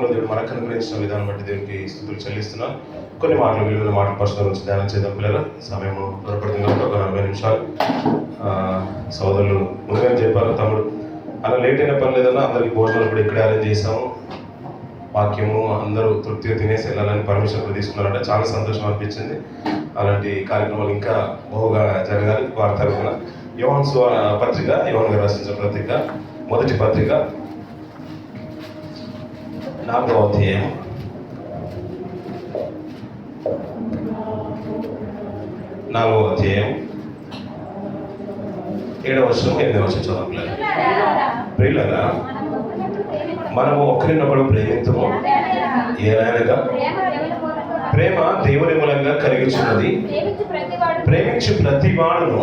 వాక్యంలో దేవుడు మనకు అనుగ్రహించిన విధానం బట్టి దేవునికి స్తుతులు చెల్లిస్తున్నాను. కొన్ని మాటలు విలువైన మాటలు పర్సనల్ నుంచి ధ్యానం చేద్దాం పిల్లలు. సమయం త్వరపడుతుంది కాబట్టి ఒక 40 నిమిషాలు. సోదరులు ముందుగా చెప్పారు, తమ్ముడు అలా లేట్ అయిన పని లేదన్నా అందరికి భోజనాలు కూడా ఇక్కడే అరేంజ్ చేసాము. వాక్యము అందరూ తృప్తిగా తినేసి వెళ్ళాలని పర్మిషన్ కూడా తీసుకున్నారంటే చాలా సంతోషం అనిపించింది. అలాంటి కార్యక్రమాలు ఇంకా బహుగా జరగాలి. వారి తరఫున యోహాను పత్రిక, యోహాను గారు రాసిన పత్రిక, మొదటి పత్రిక 4వ అధ్యాయం 7వ వచనం 8వ వచనం చదవాలి. ప్రియులారా, మనము ఒకరినొకడు ప్రేమించము, ఏలైనగా ప్రేమ దేవుని మూలంగా కలిగించున్నది. ప్రేమించు ప్రతి వాడును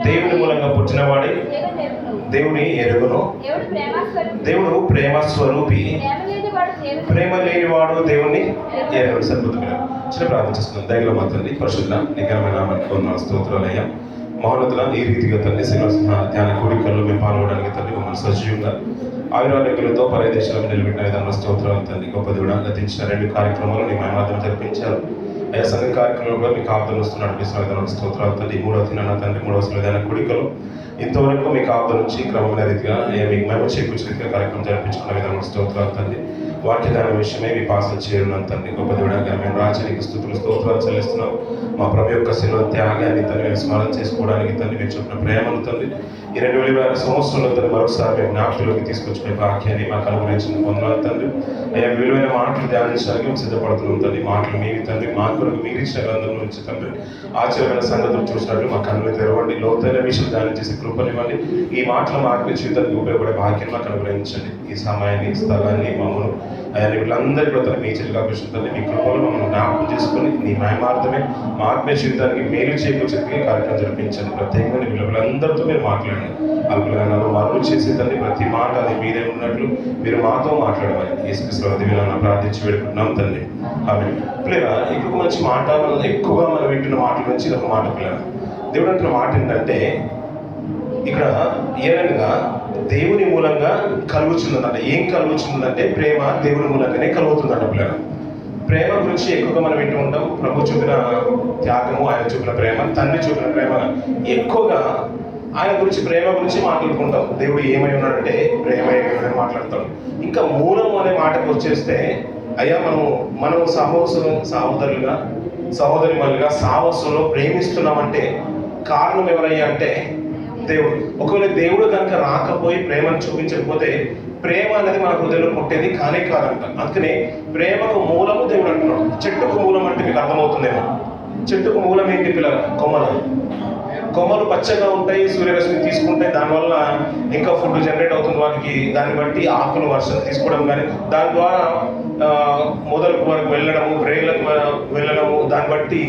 దేవుని మూలంగా పుట్టినవాడే దేవుని ఎరుగును. దేవుడు ప్రేమ స్వరూపి, ప్రేమ లేనివాడు దేవుణ్ణి ఎరుగడు. సరిపోతుంది. చిన్న ప్రార్థన చేస్తున్నాం. దయలో మా తండ్రి, పరిశుద్ధ నిఘమైన నామమున స్తోత్రాలయ్యా. మహోన్నతుల ఈ రీతిగా తండ్రి ధ్యాన కోడికల్లో మేము పాల్గొనడానికి తండ్రి మమ్మల్ని సజీవంగా ఆయురారోగ్యాలతో పరదేశాలను నిలబెట్టిన విధానంలో స్తోత్రాలు తండ్రి. గొప్ప దేవుడు గతించిన 2 కార్యక్రమాలు నీ మహిమార్థం జరిపించారు. అయ్యా సంఘ కార్యక్రమంలో కూడా మీకు ఆప్దలు వస్తున్న నడిపిస్తున్న విధానంలో స్తోత్రాలు తండ్రి. 3వ దినాన తండ్రి 3వ ధ్యాన కోడికలు ఇంతవరకు మీకు ఆప్ద నుంచి క్రమమైన రీతిగా మీకు మహిమ చేకూర్చే రీతిగా కార్యక్రమం జరిపించుకున్న విధానంలో స్తోత్రాలు తండ్రి. వాక్యదాన విషయమై మీ పాసన చేరున్నాను తండ్రి. గొప్ప దేవుడా మేము రాజనీకి స్తోత్రాలు చెల్లిస్తున్నాం. మా ప్రభు యొక్క శిలువ త్యాగాన్ని తండ్రి స్మరణ చేసుకోవడానికి తండ్రి మీరు చెప్పిన ప్రేమను తండ్రి ఈ 2020 సంవత్సరంలో తండ్రి మరొకసారి మేము జ్ఞాపకంలోకి తీసుకొచ్చిన భాగ్యాన్ని మాకు అనుగ్రహించిన పొందాలి తండ్రి. అయ్యా విలువైన మాటలు ధ్యానించడానికి మేము సిద్ధపడుతున్నాం తండ్రి. మాటలు మీవి తండ్రి, మా కొరకు మీరు ఇచ్చిన గ్రంథం నుంచి తండ్రి ఆశ్చర్యమైన సంగతులు చూసినట్లు మా కన్నులు తెరవండి. లోతైన విషయం ధ్యానం చేసి కృపనివ్వండి. ఈ మాటలు మా ఆత్మీయ జీవితానికి ఉపయోగపడే భాగ్యం మాకు అనుగ్రహించండి. ఈ సమయాన్ని, స్థలాన్ని, మమ్మల్ని అయ్యా వీళ్ళందరికీ కూడా మీ చేతిగా కృష్ణండి. మీ కృపలు మమ్మల్ని జ్ఞాపకం చేసుకొని నీ మహిమార్థమే మా ఆత్మీయ జీవితానికి మేలు చేకూర్చే కార్యక్రమం జరిపించండి. ప్రత్యేకంగా వీళ్ళందరితో మీరు మాట్లాడండి. అల్పులను మరుగు చేసే తండ్రి ప్రతి మాట అది మీరే ఉన్నట్లు మీరు మాతో మాట్లాడమని యేసుక్రీస్తు దివ్యనామమున ప్రార్థించి వేడుకుంటున్నాం తండ్రి. ఆమేన్. పిల్లరా, ఇంకొక మంచి మాట మనం ఎక్కువగా మనం వింటున్న మాటల నుంచి ఒక మాట పిల్లరా, దేవుడు అంటున్న మాట ఏంటంటే ఇక్కడ ఏదైనా దేవుని మూలంగా కలుగుతుందంట. ఏం కలుగుతుందంటే ప్రేమ దేవుని మూలంగానే కలుగుతుందంట పిల్లరా. ప్రేమ గురించి ఎక్కువగా మనం వింటూ ఉంటాం. ప్రభు చూపిన త్యాగము, ఆయన చూపిన ప్రేమ, తండ్రి చూపిన ప్రేమ, ఎక్కువగా ఆయన గురించి ప్రేమ గురించి మాట్లాడుకుంటాం. దేవుడు ఏమై ఉన్నాడంటే ప్రేమ ఏమైనా మాట్లాడతాం. ఇంకా మూలం అనే మాటకు వచ్చేస్తే అయ్యా మనం సహోదరులుగా సహోదరిమలుగా సాహసంలో ప్రేమిస్తున్నామంటే కారణం ఎవరయ్యా అంటే దేవుడు. ఒకవేళ దేవుడు కనుక రాకపోయి ప్రేమను చూపించకపోతే ప్రేమ అనేది మన హృదయంలో పుట్టేది కానే కాదంట. అందుకనే ప్రేమకు మూలము దేవుడు అంటున్నాడు. చెట్టుకు మూలం అంటే మీకు అర్థమవుతుందేమో. చెట్టుకు మూలం ఏంటి పిల్లలు? కొమ్మలు పచ్చగా ఉంటాయి, సూర్యరశ్మి తీసుకుంటాయి, దానివల్ల ఇంకా ఫుడ్ జనరేట్ అవుతుంది వాటికి. దాన్ని బట్టి ఆకులు వర్షం తీసుకోవడం కానీ దాని ద్వారా మొదలకు వరకు వెళ్ళడము, బ్రెయిన్లకు వెళ్ళడము, దాన్ని బట్టి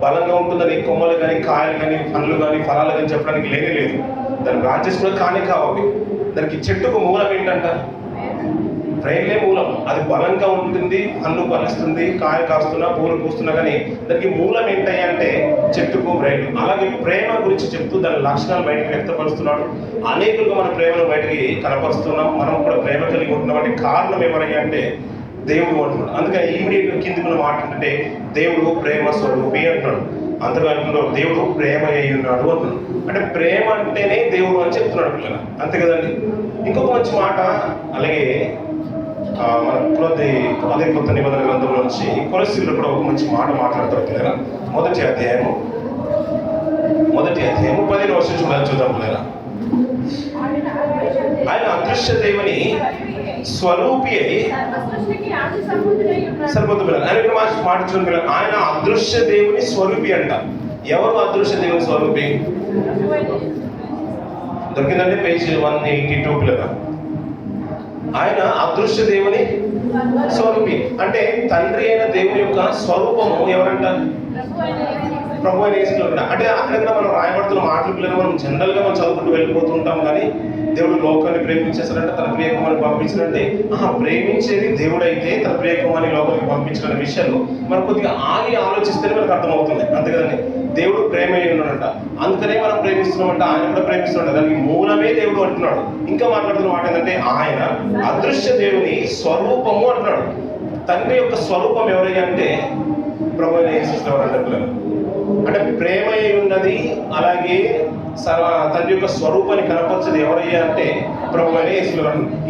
బలంగా ఉంటుందని కొమ్మలు కానీ కాయలు కానీ పండ్లు కానీ ఫలాలు కానీ చెప్పడానికి లేనే లేదు. దాని బ్రాంచెస్ కూడా కానీ కావాలి. దానికి చెట్టుకు మూలం ఏంటంట? బ్రెయిన్లే మూలం. అది బలంగా ఉంటుంది, పండ్లు ఫలిస్తుంది, కాయ కాస్తున్నా పూలు పూస్తున్నా, కానీ దానికి మూలం ఏంటంటే అంటే చెట్టుకు బ్రెయిన్. అలాగే ప్రేమ గురించి చెప్తూ దాని లక్షణాలు బయటకు వ్యక్తపరుస్తున్నాడు. అనేకులుగా మన ప్రేమను బయటికి కనపరుస్తున్నాం. మనం కూడా ప్రేమ కలిగి ఉంటున్నాం అంటే కారణం ఏమనగా అంటే దేవుడు అంటున్నాడు. అందుకని ఇమీడియట్గా కిందికున్న మాట ఏంటంటే దేవుడు ప్రేమ స్వరూపి అంటున్నాడు. అంతకంటే దేవుడు ప్రేమ అయి ఉన్నాడు అంటున్నాడు. అంటే ప్రేమ అంటేనే దేవుడు అని చెప్తున్నాడు పిల్లలు. అంతే కదండి. ఇంకొక మంచి మాట అలాగే మన అదే కొత్త నిబంధన గ్రంథంలో నుంచి కొలస్సీలో కూడా ఒక మంచి మాట మాట్లాడతారు పిల్లరా. మొదటి అధ్యాయము 15వ వచనం చూద్దాం పిల్లరా. ఆయన అదృశ్య దేవుని స్వరూపి అయి సరిపోతుంది పిల్లలు. ఆయన మాట చూడండి పిల్లలు. ఆయన అదృశ్య దేవుని స్వరూపి అంట. ఎవరు అదృశ్య దేవుని స్వరూపి? దొరికిందంటే పేజ్ 182 పిల్లలు. ఆయన అదృశ్య దేవుని స్వరూపి అంటే తండ్రి అయిన దేవుని యొక్క స్వరూపము ఎవరంట? ప్రభు అయిన యేసులో అంటే అక్కడక్కడ మనం రాయబడుతున్న మాటలు పిల్లలు మనం జనరల్గా మనం చదువుకుంటూ వెళ్ళిపోతూ ఉంటాం. కానీ దేవుడు లోకాన్ని ప్రేమించేస్తాడంటే తన ప్రియకుమారిని పంపించాడంటే ప్రేమించేది దేవుడు అయితే తన ప్రియకుమారిని లోకానికి పంపించిన విషయాలు మనం కొద్దిగా ఆగి ఆలోచిస్తేనే మనకు అర్థమవుతుంది. అంతే కదండి, దేవుడు ప్రేమ అయి ఉన్నాడంట, అందుకనే మనం ప్రేమిస్తున్నామంట, ఆయన కూడా ప్రేమిస్తున్నాడు. దానికి మూలమే దేవుడు అంటున్నాడు. ఇంకా మాట్లాడుతున్న మాట ఏంటంటే ఆయన అదృశ్య దేవుని స్వరూపము అంటున్నాడు. తండ్రి యొక్క స్వరూపం ఎవరయ్యా అంటే ప్రభు అయిన యేసు అంటే అంటే ప్రేమ అయి ఉన్నది. అలాగే తండ్రి యొక్క స్వరూపాన్ని కనపరచేది ఎవరయ్యా అంటే ప్రభు అయిన యేసు.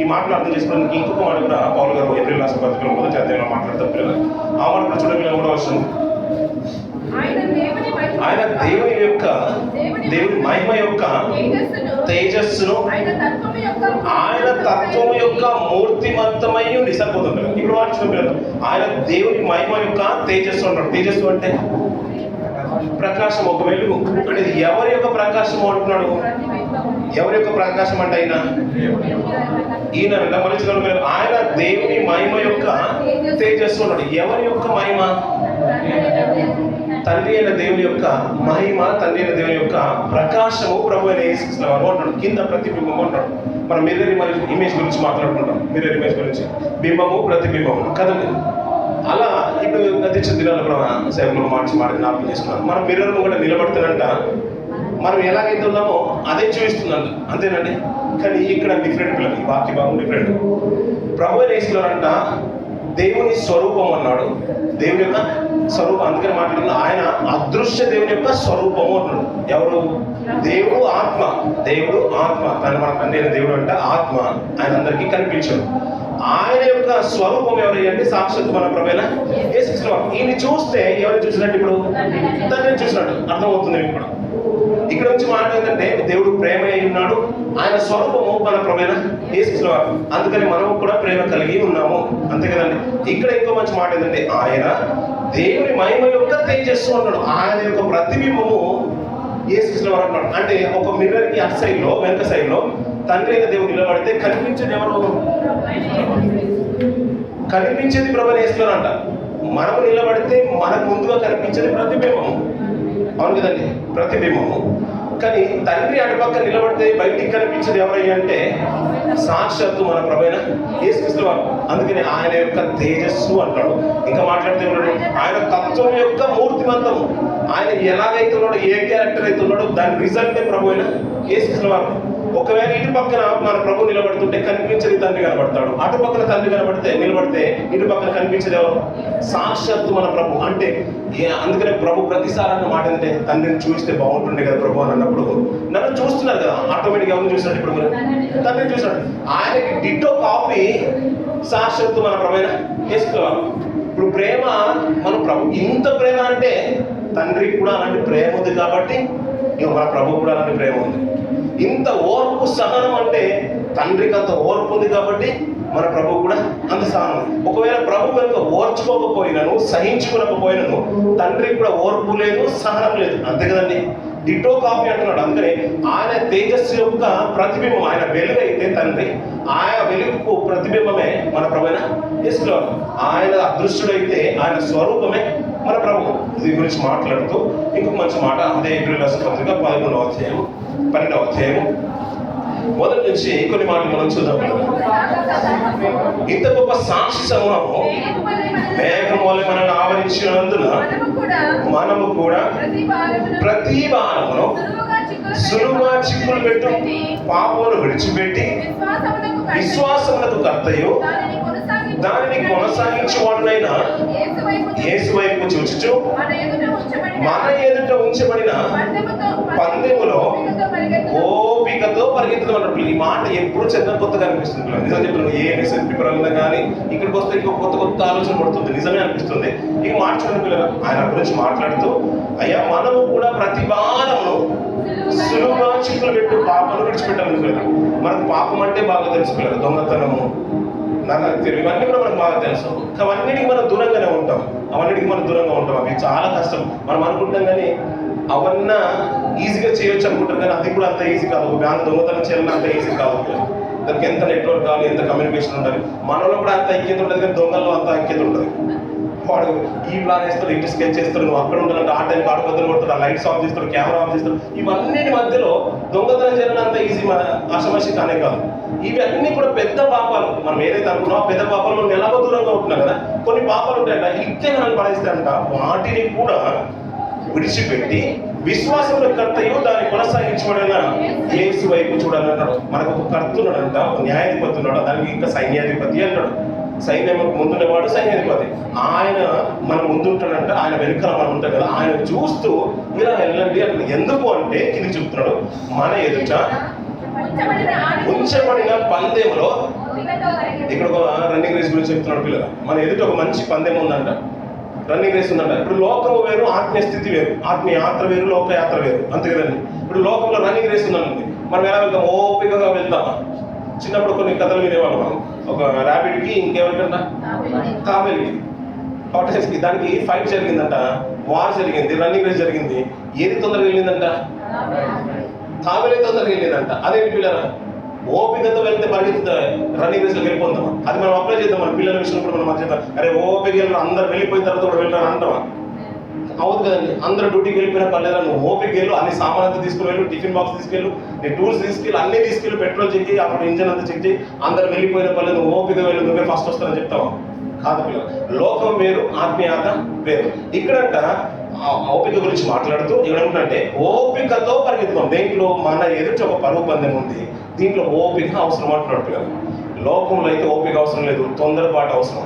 ఈ మాటలు అర్థం చేసుకోవడానికి ఇంకొక మాట కూడా పౌలు గారు ఏప్రిల్ రాసిన పత్రికలో మొదటి అధ్యాయంలో మాట్లాడతారు పిల్లలు. ఆ మాట కూడా చూడగలిగిన కూడా అవసరం. ఆయన దేవుని మహిమ యొక్క తేజస్సును ఆయన తత్వము యొక్క మూర్తిమంతమై నిసరిపోతుంటారు. ఇప్పుడు వాడు ఆయన దేవుని మహిమ యొక్క తేజస్సు అంటాడు. తేజస్సు అంటే ప్రకాశం, ఒక వెలుగు. అంటే ఎవరి యొక్క ప్రకాశం అంటున్నాడు? ఎవరి యొక్క ప్రకాశం అంటే ఈయన మళ్ళీ ఆయన దేవుని మహిమ యొక్క తేజస్సు అన్నాడు. ఎవరి యొక్క మహిమ? తండ్రి అయిన దేవుని యొక్క మహిమ, తండ్రి అయిన దేవుని యొక్క ప్రకాశము ప్రభు అయిన యేసు అంటాడు. కింద ప్రతిబింబం అంటాడు. మనం మిర్రర్ ఇమేజ్ గురించి మాట్లాడుకుంటాం. మిర్రర్ ఇమేజ్ గురించి బింబము ప్రతిబింబము కదండి. అలా ఇప్పుడు గతించిన దినాలు కూడా సేవకులు మాట జ్ఞాపకం చేసుకున్నాం. మనం మిర్రర్ కూడా నిలబడుతున్నంట మనం ఎలాగైతే ఉన్నామో అదే చూపిస్తుందంట. అంతేనండి. కానీ ఇక్కడ డిఫరెంట్ పిల్లలకి వాక్య భాగం డిఫరెంట్. ప్రభు అయిన యేసులో అంట దేవుని స్వరూపం అన్నాడు. దేవుని యొక్క స్వరూపం, అందుకని మాట్లాడుతున్నా ఆయన అదృశ్య దేవుని యొక్క స్వరూపము అన్నాడు. ఎవరు? దేవుడు ఆత్మ. దేవుడు ఆత్మ. కానీ మన తండ్రి అయిన దేవుడు అంటే ఆత్మ. ఆయన అందరికీ కనిపించడు. ఆయన యొక్క స్వరూపం ఎవరు అంటే సాక్షాత్తు మన ప్రభువైన యేసు. ఈయన చూస్తే ఎవరిని చూసినట్టు? ఇప్పుడు తండ్రిని చూసినట్టు అర్థమవుతుంది. ఇప్పుడు ఇక్కడ నుంచి మాట ఏంటంటే దేవుడు ప్రేమ అయి ఉన్నాడు. ఆయన స్వరూపము మన ప్రభువైన యేసు. అందుకని మనం కూడా ప్రేమ కలిగి ఉన్నాము. అంతే కదండి. ఇక్కడ ఇంకో మంచి మాట ఏంటంటే ఆయన దేవుని మహిమ యొక్క తేజస్సు అన్నాడు. ఆయన యొక్క ప్రతిబింబము యేసు అంటున్నాడు. అంటే ఒక మిర్రర్ కి అటు సైడ్ లో వెనక సైడ్ లో తండ్రి అయిన దేవుడు నిలబడితే కనిపించేది ఎవరు? కనిపించేది ప్రభు యేసు అంట. మనము నిలబడితే మనకు ముందుగా కనిపించేది ప్రతిబింబము. అవును కదండి, ప్రతిబింబము. కానీ తండ్రి అటుపక్క నిలబడితే బయటికి కనిపించేది ఎవరయ్యా అంటే సాక్షాత్తు మన ప్రభువైన యేసు. అందుకని ఆయన యొక్క తేజస్సు అంటాడు. ఇంకా మాట్లాడితే ఆయన తత్వం యొక్క మూర్తిమంతము. ఆయన ఎలాగైతే ఉన్నాడో, ఏ క్యారెక్టర్ అయితే ఉన్నాడో దాని రిజల్టే ప్రభువైన యేసు. ఒకవేళ ఇటు పక్కన మన ప్రభు నిలబడుతుంటే కనిపించేది తండ్రి కనబడతాడు. అటు పక్కన తండ్రి నిలబడితే ఇటు పక్కన కనిపించేది ఎవరు? సాక్షాత్తు మన ప్రభు. అంటే అందుకనే ప్రభు ప్రతిసారి అన్న మాట ఏంటంటే తండ్రిని చూస్తే బాగుంటుండే కదా ప్రభు అని అన్నప్పుడు నన్ను చూస్తున్నారు కదా, ఆటోమేటిక్గా ఎవరిని చూసినట్టు? ఇప్పుడు మీరు తండ్రిని చూసినట్టు. ఆయనకి డిటో కాపీ సాక్షాత్తు మన ప్రభువైన యేసు. ఇప్పుడు ప్రేమ మన ప్రభు ఇంత ప్రేమ అంటే తండ్రికి కూడా అలాంటి ప్రేమ ఉంది కాబట్టి ఇక మన ప్రభు కూడా అలాంటి ప్రేమ ఉంది. ఇంత ఓర్పు సహనం అంటే తండ్రికి అంత ఓర్పు ఉంది కాబట్టి మన ప్రభు కూడా అంత సహనం. ఒకవేళ ప్రభు కనుక ఓర్చుకోకపోయినను, సహించుకోకపోయినను తండ్రికి కూడా ఓర్పు లేదు, సహనం లేదు. అంతే కదండి. డిటో కాపీ అంటున్నాడు. అందుకని ఆయన తేజస్సు యొక్క ప్రతిబింబం, ఆయన వెలుగు అయితే తండ్రి, ఆయన వెలుగుకు ప్రతిబింబమే మన ప్రభువైన యేసు. ఆయన అదృశ్యుడైతే ఆయన స్వరూపమే మన ప్రభు. దీని గురించి మాట్లాడుతూ ఇంకొక మంచి మాట అదే ఏప్రిల్ రాసిన పత్రిక 11వ అధ్యాయం 12వ అధ్యాయం మొదటి నుంచి కొన్ని మాటలు మనం చూద్దాం. ఇంత గొప్ప సాక్షి సమూహము మేఘం వలె మనల్ని ఆవరించినందున మనము కూడా ప్రతి భారమును సులువుగా చిక్కులు పెట్టు పాపమును విడిచిపెట్టి విశ్వాసమునకు కర్తయు దానిని కొనసాగించువాడునైనా యేసు వైపు చూచుచు మన ఎదుట ఉంచబడిన పందెములో ఓపికతో పరిగెత్తడం అన్నట్టు. ఈ మాట ఎప్పుడు చెత్త కొత్తగా అనిపిస్తుంది. నిజం చెప్తున్నాను. ఏ మెసేజ్ పేపర్ అన్నా కానీ ఇక్కడికి వస్తే ఇంకో కొత్త ఆలోచన పడుతుంది. నిజమే అనిపిస్తుంది. ఇక మార్చుకున్న పిల్లలు ఆయన గురించి మాట్లాడుతూ అయ్యా మనము కూడా ప్రతి భారమును సులువుగా చిక్కులు పెట్టు పాపను విడిచిపెట్టాలని పిల్లలు. మనకు పాపం అంటే బాగా తెలుసు పిల్లలు. దొంగతనము, ఇవన్నీ కూడా మనకు బాగా తెలుసు. అవన్నిటికి మనం దూరంగానే ఉంటాం. అవి చాలా కష్టం. మనం అనుకుంటాం కానీ అవన్నా ఈజీగా చేయొచ్చు అనుకుంటాం. కానీ అది కూడా అంత ఈజీ కాదు. బ్యాంక్ దొంగతనం చేయాలన్నా అంత ఈజీ కాదు. దానికి ఎంత నెట్వర్క్ కావాలి, ఎంత కమ్యూనికేషన్ ఉండాలి. మనలో కూడా అంత ఐక్యత ఉంటుంది, కానీ దొంగల్లో అంత ఐక్యత ఉంటుంది. వాడు ఈ ప్లాన్ వేస్తాడు, ఇటు స్కెచ్ చేస్తాడు, నువ్వు అక్కడ ఉంటానంటే ఆ టైంకి ఆడ బద్దలు కొడతాడు, ఆ లైట్స్ ఆఫ్ చేస్తాడు, కెమెరా ఆఫ్ చేస్తాడు. ఇవన్నిటి మధ్యలో దొంగతనం చేయడం అంత ఈజీ ఆషమాషి కానే కాదు. ఇవి అన్నీ కూడా పెద్ద పాపాలు. మనం ఏదైతే అనుకున్నామో పెద్ద పాపాలు మనం ఎలాగో దూరంగా ఉంటున్నాం కదా. కొన్ని పాపాలు ఉంటాయంట, ఇట్టే మనం పడేస్తాయంట. వాటిని కూడా విడిచిపెట్టి విశ్వాసంలో కర్తయు దాన్ని కొనసాగించబడిన యేసు వైపు చూడాలన్నాడు. మనకు ఒక కర్త ఉన్నాడంట, ఒక న్యాయాధిపతి ఉన్నాడు, దానికి ఇంకా సైన్యాధిపతి అంటాడు. సైన్యం ముందున్నవాడు సైన్యాధిపతి. ఆయన మన ముందుంటాడంట, ఆయన వెనుకల మనం ఉంటాం కదా. ఆయన చూస్తూ ఇలా వెళ్ళండి అంటే ఎందుకు అంటే కింది చెప్తున్నాడు, మన ఎదుట ఉంచబడిన పందెంలో. ఇక్కడ ఒక రన్నింగ్ రేస్ గురించి చెప్తున్నాడు పిల్లలు. మన ఎదుట ఒక మంచి పందెం ఉందంట, రన్నింగ్ రేస్ ఉందంట. ఇప్పుడు లోకము వేరు, ఆత్మీయ స్థితి వేరు, ఆత్మీయ యాత్ర వేరు, లోక యాత్ర వేరు, అంతే కదండి. ఇప్పుడు లోకంలో రన్నింగ్ రేస్ ఉందండి, మనం ఎలా వెళ్తాం? ఓపికగా వెళ్తామా? చిన్నప్పుడు కొన్ని కథలు వినేవాళ్ళం మనం. ఒక ర్యాబిట్కి ఇంకెవరికన్నా తాబేలుకి టార్టాయిస్కి దానికి ఫైట్ జరిగిందంట, వార్ జరిగింది, రన్నింగ్ రేస్ జరిగింది. ఏది తొందరగా వెళ్ళిందంట? తాబేలే తొందరగా వెళ్ళిందంట. అదేంటి పిల్లరా? ఓపికతో వెళ్తే పరిగెత్తుతా రన్నింగ్ రేస్లో వెళ్ళిపోతామా? అది మనం అప్లై చేద్దాం మన పిల్లల విషయంలో కూడా. మనం మధ్య అరే ఓపిక వెళ్ళరు, అందరు వెళ్ళిపోయిన తర్వాత కూడా వెళ్ళారు అంటామా? అవుతుంది కదండి. అందరూ డ్యూటీకి వెళ్ళిపోయినా పర్లేదా, నువ్వు ఓపిక వెళ్ళు, అన్ని సామాన్ అంతా తీసుకుని వెళ్ళు, టిఫిన్ బాక్స్ తీసుకెళ్ళు, నీ టూల్స్ తీసుకెళ్ళి, అన్నీ తీసుకెళ్ళి, పెట్రోల్ చెక్ చేయి, అప్పుడు ఇంజన్ అంతా చెక్ చేయి, అందరు వెళ్ళిపోయిన పర్లేదు, నువ్వు ఓపిక వెళ్ళు, నువ్వే ఫస్ట్ వస్తానని చెప్తావా? కాదు పిల్లలు. లోకం వేరు, ఆత్మీయత వేరు. ఇక్కడంట ఓపిక గురించి మాట్లాడుతూ ఏమంటే ఓపికతో పరిగెత్తుతాం. దేంట్లో? మన ఎదుట ఒక పరుగు పందెం ఉంది, దీంట్లో ఓపిక అవసరం అంటున్నాడు పిల్లలు. లోకంలో అయితే ఓపిక అవసరం లేదు, తొందరపాటు అవసరం,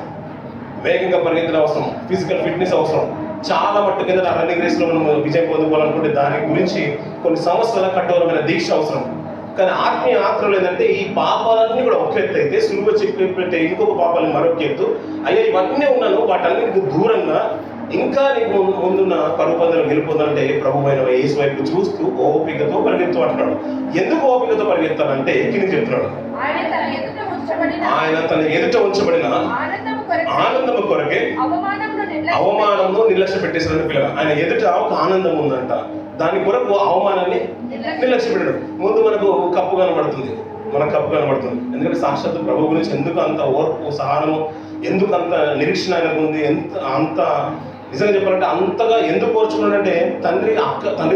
వేగంగా పరిగెత్తడం అవసరం, ఫిజికల్ ఫిట్నెస్ అవసరం. చాలా మట్టు కింద రన్నింగ్ రేస్లో మనం విజయం పొందుకోవాలనుకుంటే దాని గురించి కొన్ని సంవత్సరాల కఠోరమైన దీక్ష అవసరం. కానీ ఆత్మీయ యాత్రలు ఏంటంటే ఈ పాపాలన్నీ కూడా ఒక ఎత్తు అయితే, సులువు చెప్పి ఇంకొక పాపాలని మరొక ఎత్తు. అయ్యా ఇవన్నీ ఉన్నాను, వాటన్నిటికి దూరంగా ఇంకా నీకు ముందున్న పరుగు పందెంలో గెలిపోదంటే ప్రభు అయిన యేసు వైపు చూస్తూ ఓపికతో పరిగెత్తు అంటున్నాడు. ఎందుకు ఓపికతో పరిగెత్తాలంటే కింద చెప్తున్నాడు, ఆయన తన ఎదుట ఉంచబడిన ఆనందము కొరకే అవమానంలో నిర్లక్ష్య పెట్టేశారని పిల్లలు. ఆయన ఎదుట ఒక ఆనందం ఉందంట, దాని కొరకు అవమానాన్ని నిర్లక్ష్య పెట్టడం. ముందు మనకు కప్పు కనబడుతుంది, ఎందుకంటే సాక్షాత్ ప్రభు గురించి ఎందుకు అంత ఓర్పు, సహనము, ఎందుకు అంత నిరీక్షణ ఆయనకు ఉంది, అంత నిజంగా చెప్పాలంటే అంతగా ఎందుకు ఓర్చుకున్నాడంటే తండ్రి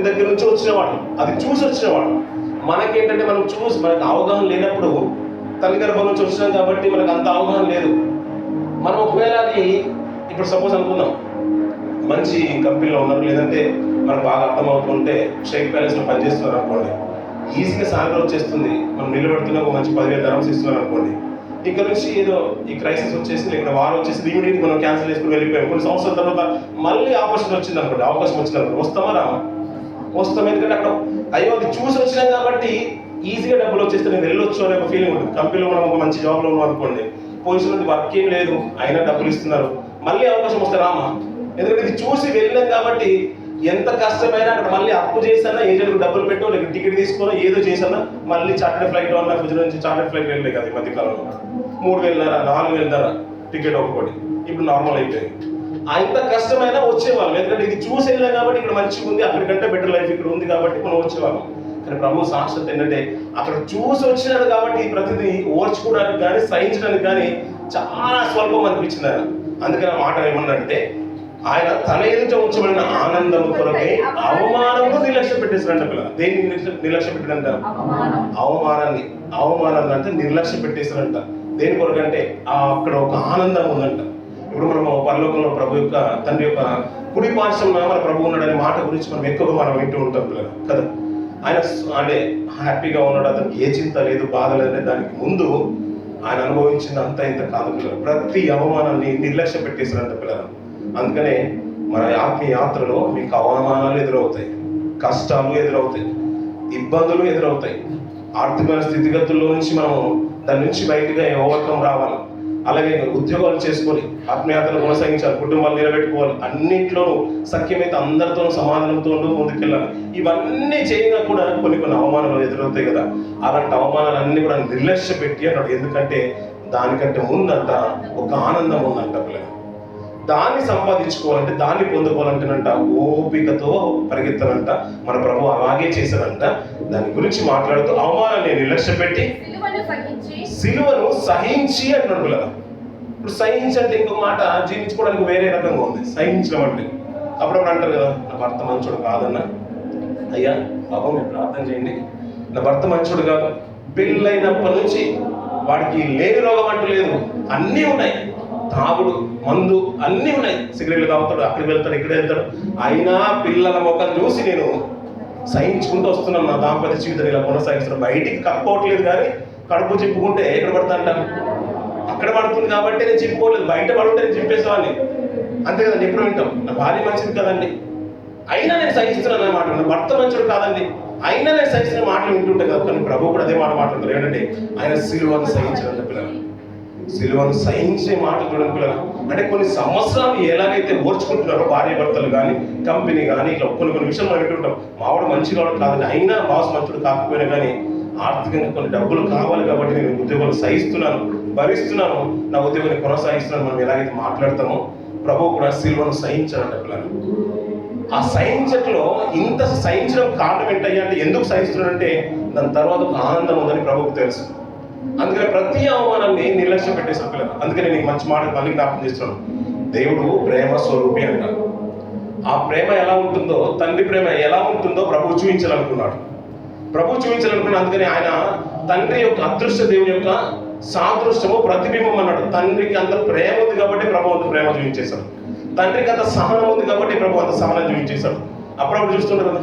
దగ్గర నుంచి వచ్చినవాడు, అది చూసి వచ్చినవాడు. మనకేంటంటే మనకు అవగాహన లేనప్పుడు, తల్లి గర్భం నుంచి వచ్చినాం కాబట్టి మనకు అంత అవగాహన లేదు. మనం ఒకవేళ అది ఇప్పుడు సపోజ్ అనుకుందాం, మంచి కంపెనీలో ఉన్నారు, లేదంటే మనకు బాగా అర్థమవుతుంటే షేక్ ప్యాలెస్లో పనిచేస్తున్నారు అనుకోండి, ఈజీగా సాలరీ వచ్చేస్తుంది, మనం నిలబెడుతున్నా ఒక మంచి 10,000 dirhams ఇస్తున్నారు అనుకోండి. ఇక్కడ నుంచి ఏదో ఈ క్రైసిస్ వచ్చేసి, లేకపోతే వార్ వచ్చేసి ఇమీడియట్గా మనం క్యాన్సిల్ చేసుకుని వెళ్ళిపోయాం. కొన్ని సంవత్సరాల తర్వాత మళ్ళీ ఆపర్చునిటీ వచ్చింది అనుకోండి, అవకాశం వచ్చింది అనుకోండి, వస్తామా రామా? వస్తాం. ఎందుకంటే అక్కడ అయ్యో అది చూసి వచ్చినాం కాబట్టి ఈజీగా డబ్బులు వచ్చేస్తే నేను వెళ్ళొచ్చు అనే ఒక ఫీలింగ్ ఉంటుంది. కంపెనీలో మనం ఒక మంచి జాబ్లో ఉన్నాం అనుకోండి, పొజిషన్ వర్క్ ఏం లేదు, అయినా డబ్బులు ఇస్తున్నారు, మళ్ళీ అవకాశం వస్తే రామా? ఎందుకంటే ఇది చూసి వెళ్ళినాం కాబట్టి ఎంత కష్టమైనా అక్కడ మళ్ళీ అప్పు చేసినా, ఏజెంట్కి డబ్బులు పెట్టో, లేకపోతే టికెట్ తీసుకున్నా, ఏదో చేసినా మళ్ళీ చార్టెడ్ ఫ్లైట్ అన్నా, గుజరాత్ నుంచి చార్టెడ్ ఫ్లైట్ వెళ్ళలే కదా ఈ మధ్యకాలంలో. 3,000 4,000 టికెట్ ఒకటి, ఇప్పుడు నార్మల్ అయిపోయింది. అంత కష్టమైనా వచ్చేవాళ్ళం, ఎందుకంటే ఇది చూసి వెళ్ళాం కాబట్టి ఇక్కడ మంచిగా ఉంది, అక్కడికంటే బెటర్ లైఫ్ ఇక్కడ ఉంది కాబట్టి మనం వచ్చేవాళ్ళం. కానీ ప్రభు సాక్షాత్ ఏంటంటే అక్కడ చూసి వచ్చినాడు కాబట్టి ప్రతిదీ ఓర్చుకోవడానికి కానీ సహించడానికి కానీ చాలా స్వల్పం అనిపించింది ఆయన. అందుకని ఆ మాట ఏమన్నాడంటే, ఆయన తన ఎదుట ఉంచబడిన ఆనందము కొరకై అవమానము నిర్లక్ష్య పెట్టేశారంట పిల్లలు. దేన్ని నిర్లక్ష్య పెట్టాడంట? అవమానాన్ని అంటే నిర్లక్ష్య పెట్టేశారంట. దేని కొరకంటే అక్కడ ఒక ఆనందం ఉందంట. ఇప్పుడు మనం పరలోకంలో ప్రభు యొక్క తండ్రి యొక్క కుడి పార్శ్వంలో మన ప్రభు ఉన్నాడనే మాట గురించి మనం ఎక్కువగా వింటూ ఉంటాం పిల్లలు కదా. ఆయన అంటే హ్యాపీగా ఉన్నాడు, అతనికి ఏ చింత లేదు, బాధ లేదనే దానికి ముందు ఆయన అనుభవించింది అంత ఇంత కాదు పిల్లలు. ప్రతి అవమానాన్ని నిర్లక్ష్య పెట్టేశారంట పిల్లలు. అందుకనే మన ఆత్మీయ యాత్రలో మీకు అవమానాలు ఎదురవుతాయి, కష్టాలు ఎదురవుతాయి, ఇబ్బందులు ఎదురవుతాయి. ఆర్థికమైన స్థితిగతుల్లో నుంచి మనం దాని నుంచి బయటగా ఓవర్కమ్ రావాలి. అలాగే ఉద్యోగాలు చేసుకొని ఆత్మీయతను కొనసాగించాలి, కుటుంబాలు నిలబెట్టుకోవాలి, అన్నింటిలోనూ సఖ్యమైతే అందరితో సమాధానంతో ముందుకెళ్ళాలి. ఇవన్నీ చేయగా కూడా కొన్ని అవమానాలు ఎదురవుతాయి కదా. అలాంటి అవమానాలన్నీ కూడా నిర్లక్ష్య పెట్టి అన్నాడు. ఎందుకంటే దానికంటే ముందంట ఒక ఆనందం ఉందంట పిల్లలు. దాన్ని సంపాదించుకోవాలంటే, దాన్ని పొందుకోవాలంటేనంట ఓపికతో పరిగెత్తాలంట. మన ప్రభు అలాగే చేశారంట. దాని గురించి మాట్లాడుతూ అవమానాన్ని నిర్లక్ష్య పెట్టి సిలువను సహించి అంటున్నాడు పిల్లలు. ఇప్పుడు సహించంటే ఇంకొక మాట జీవించుకోవడానికి వేరే రకంగా ఉంది. సహించడం అంటే అప్పుడప్పుడు అంటారు కదా, నా భర్త మంచోడు కాదన్నా, అయ్యా బాబు మీరు ప్రార్థన చేయండి, నా భర్త మంచోడు కాదు. పెళ్ళైనప్పటి నుంచి వాడికి లేని రోగం అంటూ లేదు, అన్నీ ఉన్నాయి. తాగుడు, మందు అన్నీ ఉన్నాయి. సిగరెట్లు తాగుతాడు, అక్కడికి వెళ్తాడు, ఇక్కడ వెళ్తాడు. అయినా పిల్లల ముఖం చూసి నేను సహించుకుంటూ వస్తున్నాను. నా దాంపత్య జీవితం ఇలా కొనసాగిస్తున్నాను. బయటికి కప్పుకోవట్లేదు, కానీ కడుపు చెప్పుకుంటే ఎక్కడ పడతా అంటాను, అక్కడ పడుతుంది కాబట్టి నేను చెప్పుకోలేదు. బయట పడుంటే నేను చెప్పేసేవాడిని, అంతే కదండి. ఎప్పుడు వింటాం, నా భార్య మంచిది కదండి అయినా నేను సహిస్తున్నాను అనే మాట, నా భర్త మంచుడు కాదండి అయినా నేను సహిస్తున్న మాటలు వింటుంటే కదా. కానీ ప్రభు కూడా అదే మాట మాట్లాడతారు. ఏంటంటే ఆయన సిలువను సహించడం పిల్లలు, సిలువను సహించే మాటలు చూడండి పిల్లలు. అంటే కొన్ని సంవత్సరాలు ఎలాగైతే ఓర్చుకుంటున్నారో భార్య భర్తలు కానీ, కంపెనీ కానీ, ఇట్లా కొన్ని విషయాలు మనం వింటుంటాం. మావాడు మంచిగా కాదండి, అయినా బాస్ మంచుడు కాకపోయినా కానీ ఆర్థికంగా కొన్ని డబ్బులు కావాలి కాబట్టి నేను ఉద్యోగాలు సహిస్తున్నాను, భరిస్తున్నాను, నా ఉద్యోగాన్ని కొనసాగిస్తున్నాను. మనం ఎలాగైతే మాట్లాడతామో ప్రభు కూడా సిలువను సహించాలంట పిల్లలు. ఆ సహించట్లో ఇంత సహించడం కారణం ఏంటయ్యా అంటే, ఎందుకు సహిస్తున్నాడంటే దాని తర్వాత ఒక ఆనందం ఉందని ప్రభువుకు తెలుసు. అందుకని ప్రతి అవమానాన్ని నిర్లక్ష్యం పెట్టేసాను పిల్లలు. అందుకని నీకు మంచి మాట మళ్ళీ జ్ఞాపకం చేస్తున్నాను. దేవుడు ప్రేమ స్వరూపి అంటారు. ఆ ప్రేమ ఎలా ఉంటుందో, తండ్రి ప్రేమ ఎలా ఉంటుందో ప్రభు చూపించాలనుకున్నాడు. అందుకని ఆయన తండ్రి యొక్క అదృశ్య దేవుని యొక్క సాదృశ్యము ప్రతిబింబం అన్నాడు. తండ్రికి అంత ప్రేమ ఉంది కాబట్టి ప్రభు అంత ప్రేమ చూపించేశాడు. తండ్రికి అంత సహనం ఉంది కాబట్టి ప్రభు అంత సహనం చూపించేశాడు. అప్పుడప్పుడు చూస్తుంటారు కదా,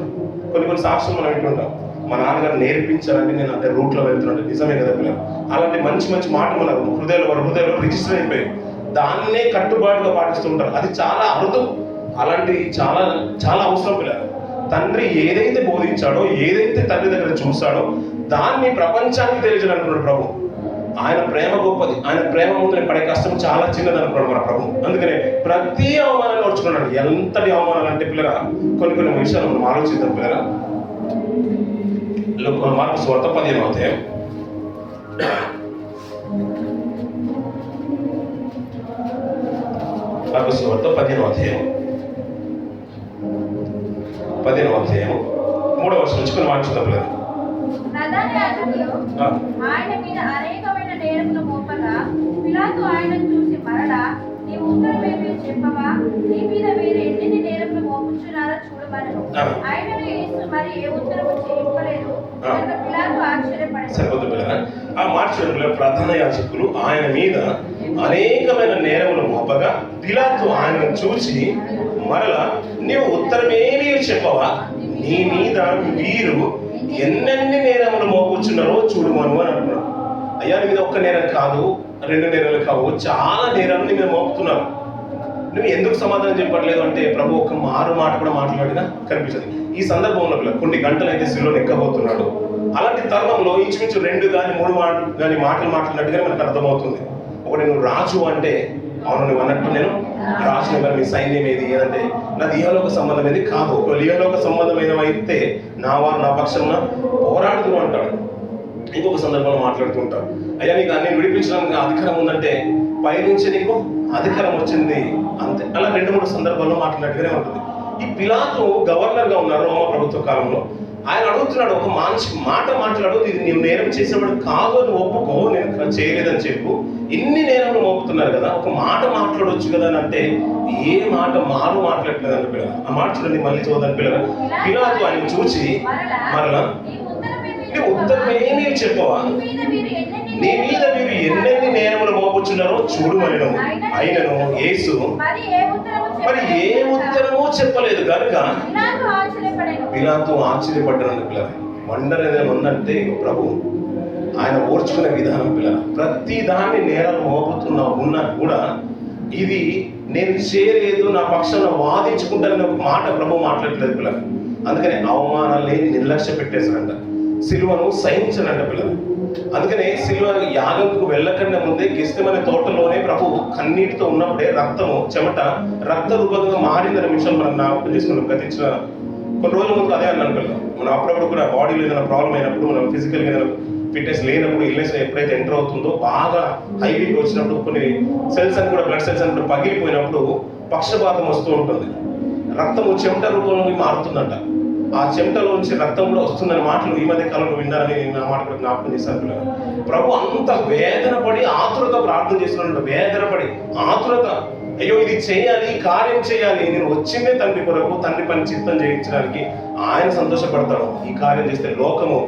కొన్ని సాక్ష్యం మనం వింటుంటాం. మా నాన్నగారు నేర్పించాలంటే నేను అంతే రూట్లో వెళ్తున్నాను, నిజమే కదా పిల్లలు. అలాంటి మంచి మాటలు మన హృదయంలో రిజిస్టర్ అయిపోయి దాన్నే కట్టుబాటుగా పాటిస్తూ ఉంటారు. అది చాలా అరుదు. అలాంటి చాలా అవసరం పిల్లలు. తండ్రి ఏదైతే బోధించాడో, ఏదైతే తండ్రి దగ్గర చూశాడో దాన్ని ప్రపంచానికి తెలియజేయాలనుకున్నాడు ప్రభు. ఆయన ప్రేమ గొప్పది. ఆయన ప్రేమ ముందు పడే కష్టం చాలా చిన్నది అనుకున్నాడు మన ప్రభు. అందుకనే ప్రతి అవమానాన్ని ఓర్చుకున్నాడు. ఎంతటి అవమానాలు అంటే పిల్లరా, కొన్ని విషయాలు మనం ఆలోచిద్దాం పిల్లరా. మార్కు సువార్త 15వ అధ్యాయం. మార్కు సువార్త 15వ అధ్యాయం 3వ వర్షం నుంచి కొన్ని మార్చుదాం పిల్లలు. ఆయన మీద అనేకమైన నేరములు మోపగా పిలాతు ఆయనను చూసి, మరలా నీవు ఉత్తరమేమి చెప్పవా? నీ మీద వేరే ఎన్ని నేరములు మోపుచున్నారో చూడమనను. ఆయనను యేసు మరి ఏ ఉత్తరము చెప్పలేదు. పిలాతు ఆశ్చర్యపడాడు. ఆ మార్చిన ప్రధాన యాజకులు ఆయన మీద అనేకమైన నేరములు మోపగా పిలాతు ఆయనను చూసి, మరలా నీవు ఉత్తరమేమి చెప్పవా? నీ మీద వీరు ఎన్నెన్ని నేరములు మోపుచున్నారో చూడమను అని అంటున్నాడు. అయ్యా నీ మీద ఒక్క నేరం కాదు, 2 నేరాలు కావు, చాలా నేరాలు నీ మీద మోపుతున్నారు. నువ్వు ఎందుకు సమాధానం చెప్పట్లేదు అంటే ప్రభు ఒక మాట కూడా మాట్లాడినా కనిపించదు. ఈ సందర్భంలో కొన్ని గంటలు అయితే సిలువను ఎక్కబోతున్నాడు. అలాంటి తరుణంలో ఇంచుమించు 2 కానీ 3 మాటలు మాట్లాడినట్టుగానే మనకు అర్థమవుతుంది. ఒకటి, నువ్వు రాజు అంటే అవును, నువ్వు అన్నట్టు నేను రాజుని, మరి మీ సైన్యం ఏది ఏదంటే నాది ఇహలోక సంబంధం ఏది కాదు. ఒకవేళ ఇహలోక సంబంధమైనవైతే నా వారు నా పక్షంలో పోరాడుతూ అంటాడు. ఇంకొక సందర్భంలో మాట్లాడుతుంటాడు, అయ్యా నీకు అన్ని విడిపించడానికి అధికారం ఉందంటే పైనుంచి నీకు అధికారం వచ్చింది అంతే. అలా 2-3 సందర్భాల్లో మాట్లాడినట్టుగానే ఉంటుంది. ఈ పిలాతు గవర్నర్గా ఉన్నారు రోమా ప్రభుత్వ కాలంలో. ఆయన అడుగుతున్నాడు, ఒక మంచి మాట మాట్లాడు, ఇది నీవు నేరం చేసేవాడు కాదు అని ఒప్పుకో, నేను చేయలేదని చెప్పు. ఇన్ని నేరములు మోపుతున్నారు కదా, ఒక మాట మాట్లాడవచ్చు కదా అని అంటే ఏ మాట మాట్లాడలేదు అని పిల్లలు. ఆ మాట చూడండి, మళ్ళీ చూద్దాం పిల్లలు. పిలాతు ఆయన చూసి, మరలా నీవు ఉత్తరమేమీ చెప్పవా? నీ మీద మీరు ఎన్నెన్ని నేరములు మోపుచున్నారో చూడమనెను. అయినను యేసు మరి ఏ ఉత్తరము చెప్పలేదు కనుక పిలాతు ఆశ్చర్యపడ్డాను పిల్లలు. వండర్ ఏదైనా ఉందంటే ప్రభు ఆయన ఓర్చుకునే విధానం పిల్లలు. ప్రతి దాన్ని నేరాలు ఉన్నా కూడా ఇది నేను చేయలేదు, నా పక్షంలో వాదించుకుంటానని ఒక మాట ప్రభు మాట్లాడలేదు పిల్లలు. అందుకని అవమానాన్ని నిర్లక్ష్య పెట్టేశారంట. సిలువను సహించనంట పిల్లలు. అందుకనే సిలువ యాగంకు వెళ్ళకుండా ముందే గెస్తెమనే తోటలోనే ప్రభు కన్నీటితో ఉన్నప్పుడే చెమట రక్త రూపంగా మారిందనే విషయం మనం జ్ఞాపకం చేసుకున్నాం. గతించిన కొన్ని రోజుల ముందు అదే అన్నాను పిల్లలు. మనం అప్పుడప్పుడు కూడా బాడీలో ఏదైనా ప్రాబ్లం అయినప్పుడు, మనం ఫిజికల్గా ఏదైనా ఫిట్నెస్ లేనప్పుడు, ఇల్నెస్ ఎప్పుడైతే ఎంటర్ అవుతుందో, బాగా హైవీ వచ్చినప్పుడు, కొన్ని సెల్స్ అని కూడా, బ్లడ్ సెల్స్ అని కూడా పగిలిపోయినప్పుడు పక్షపాతం వస్తూ ఉంటుంది. రక్తము చెమట రూపంలో మారుతుందంట. ఆ చెమటలోంచి రక్తం కూడా వస్తుందని మాటలు ఈ మధ్య కాలంలో విన్నారని నేను ఆ మాట కూడా జ్ఞాపకం చేశాను పిల్లలు. ప్రభు అంత వేదన పడి ఆతురత ప్రార్థన చేస్తున్నాడు. వేదన పడి ఆతురత, అయ్యో ఇది చేయాలి, కార్యం చేయాలి, నేను వచ్చిందే తండ్రి కొరకు, తండ్రి పని చిత్తం చేయించడానికి. ఆయన సంతోషపడతాడు ఈ కార్యం చేస్తే, లోకము